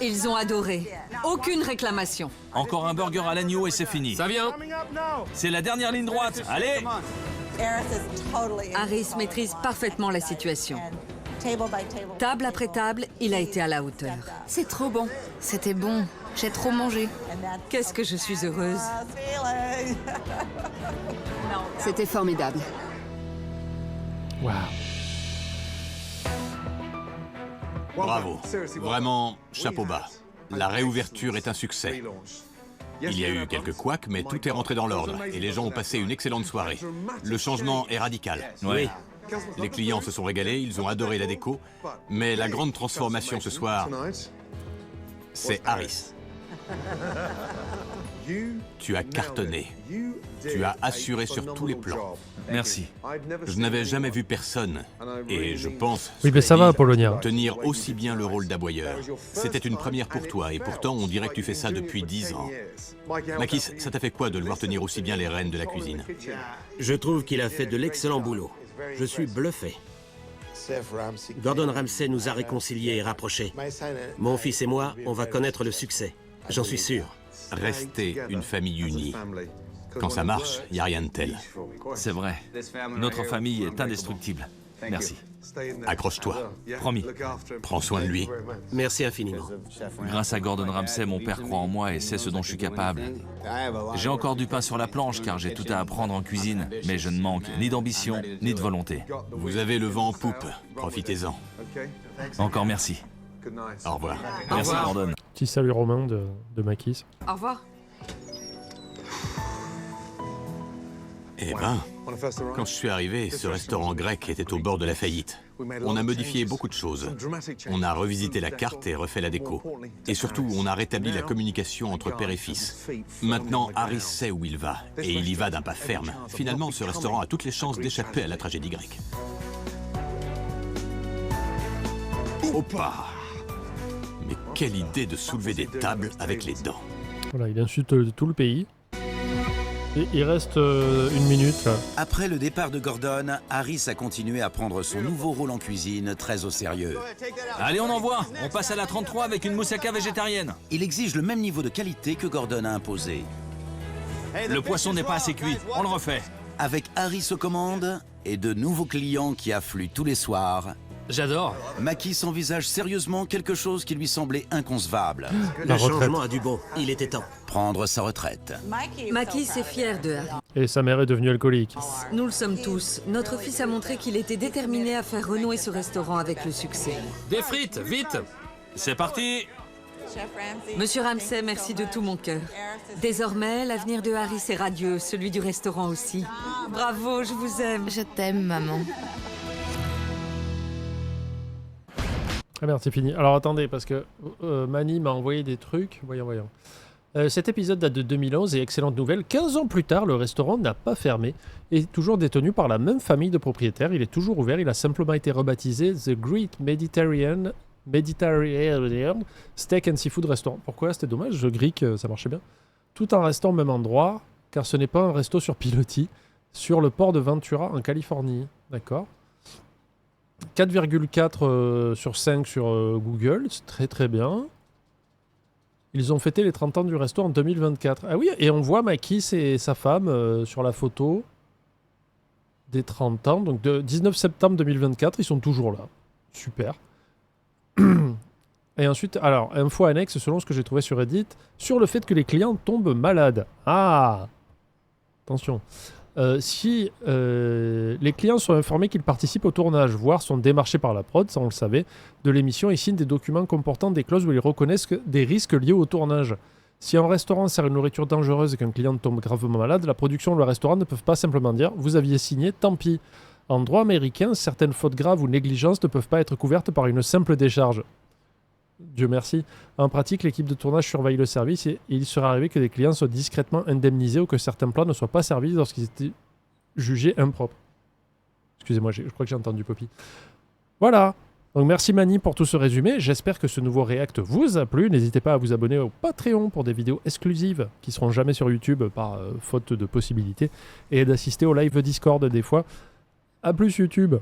Ils ont adoré. Aucune réclamation. Encore un burger à l'agneau et c'est fini. Ça vient. C'est la dernière ligne droite. Allez. Harris maîtrise parfaitement la situation. Table après table, il a été à la hauteur. C'est trop bon. C'était bon. J'ai trop mangé. Qu'est-ce que je suis heureuse. C'était formidable. Waouh. Bravo. Vraiment, chapeau bas. La réouverture est un succès. Il y a eu quelques couacs, mais tout est rentré dans l'ordre et les gens ont passé une excellente soirée. Le changement est radical. Oui. Les clients se sont régalés, ils ont adoré la déco, mais la grande transformation ce soir, c'est Harris. Tu as cartonné. Tu as assuré sur tous les plans. Merci. Je n'avais jamais vu personne, et je pense... Oui, mais ça va, Polonia. Tenir aussi bien le rôle d'aboyeur. C'était une première pour toi, et pourtant on dirait que tu fais ça depuis 10 ans. Makis, ça t'a fait quoi de le voir tenir aussi bien les rênes de la cuisine? Je trouve qu'il a fait de l'excellent boulot. Je suis bluffé. Gordon Ramsay nous a réconciliés et rapprochés. Mon fils et moi, on va connaître le succès. J'en suis sûr. Rester une famille unie. Quand ça marche, il n'y a rien de tel. C'est vrai. Notre famille est indestructible. Merci. Accroche-toi. Promis. Prends soin de lui. Merci infiniment. Grâce à Gordon Ramsay, mon père croit en moi et sait ce dont je suis capable. J'ai encore du pain sur la planche car j'ai tout à apprendre en cuisine, mais je ne manque ni d'ambition ni de volonté. Vous avez le vent en poupe. Profitez-en. Encore merci. Au revoir. Merci Gordon. Petit salut romain de Makis. Au revoir. Eh ben, quand je suis arrivé, ce restaurant grec était au bord de la faillite. On a modifié beaucoup de choses. On a revisité la carte et refait la déco. Et surtout, on a rétabli la communication entre père et fils. Maintenant, Harris sait où il va, et il y va d'un pas ferme. Finalement, ce restaurant a toutes les chances d'échapper à la tragédie grecque. Opa! Mais quelle idée de soulever des tables avec les dents. Voilà, il insulte tout le pays. Et il reste 1 minute. Là. Après le départ de Gordon, Harris a continué à prendre son nouveau rôle en cuisine très au sérieux. Allez, on envoie. On passe à la 33 avec une moussaka végétarienne. Il exige le même niveau de qualité que Gordon a imposé. Le poisson n'est pas assez cuit. On le refait. Avec Harris aux commandes et de nouveaux clients qui affluent tous les soirs, J'adore. Makis envisage sérieusement quelque chose qui lui semblait inconcevable. Le changement a du bon. Il était temps. Prendre sa retraite. Makis est fier de Harris. Et sa mère est devenue alcoolique. Nous le sommes tous. Notre fils a montré qu'il était déterminé à faire renouer ce restaurant avec le succès. Des frites, vite. C'est parti. Monsieur Ramsay, merci de tout mon cœur. Désormais, l'avenir de Harris est radieux, celui du restaurant aussi. Bravo, je vous aime. Je t'aime, maman. Ah merde, c'est fini. Alors attendez, parce que Mani m'a envoyé des trucs. Voyons. Cet épisode date de 2011 et excellente nouvelle. 15 ans plus tard, le restaurant n'a pas fermé et est toujours détenu par la même famille de propriétaires. Il est toujours ouvert. Il a simplement été rebaptisé The Great Mediterranean Steak and Seafood Restaurant. Pourquoi? C'était dommage. Le Greek, ça marchait bien. Tout en restant au même endroit, car ce n'est pas un resto sur pilotis, sur le port de Ventura en Californie. D'accord. 4,4 sur 5 sur Google, c'est très très bien. Ils ont fêté les 30 ans du resto en 2024. Ah oui, et on voit Makis et sa femme sur la photo des 30 ans. Donc de 19 septembre 2024, ils sont toujours là. Super. Et ensuite, alors, info annexe selon ce que j'ai trouvé sur Reddit, sur le fait que les clients tombent malades. Ah! Attention. Si les clients sont informés qu'ils participent au tournage, voire sont démarchés par la prod, ça on le savait, de l'émission, ils signent des documents comportant des clauses où ils reconnaissent des risques liés au tournage. Si un restaurant sert une nourriture dangereuse et qu'un client tombe gravement malade, la production ou le restaurant ne peuvent pas simplement dire « vous aviez signé, tant pis ». En droit américain, certaines fautes graves ou négligences ne peuvent pas être couvertes par une simple décharge. Dieu merci. En pratique, l'équipe de tournage surveille le service et il serait arrivé que des clients soient discrètement indemnisés ou que certains plats ne soient pas servis lorsqu'ils étaient jugés impropres. Excusez-moi, je crois que j'ai entendu Poppy. Voilà. Donc merci Mani pour tout ce résumé. J'espère que ce nouveau React vous a plu. N'hésitez pas à vous abonner au Patreon pour des vidéos exclusives qui seront jamais sur YouTube par faute de possibilités et d'assister au live Discord des fois. A plus YouTube.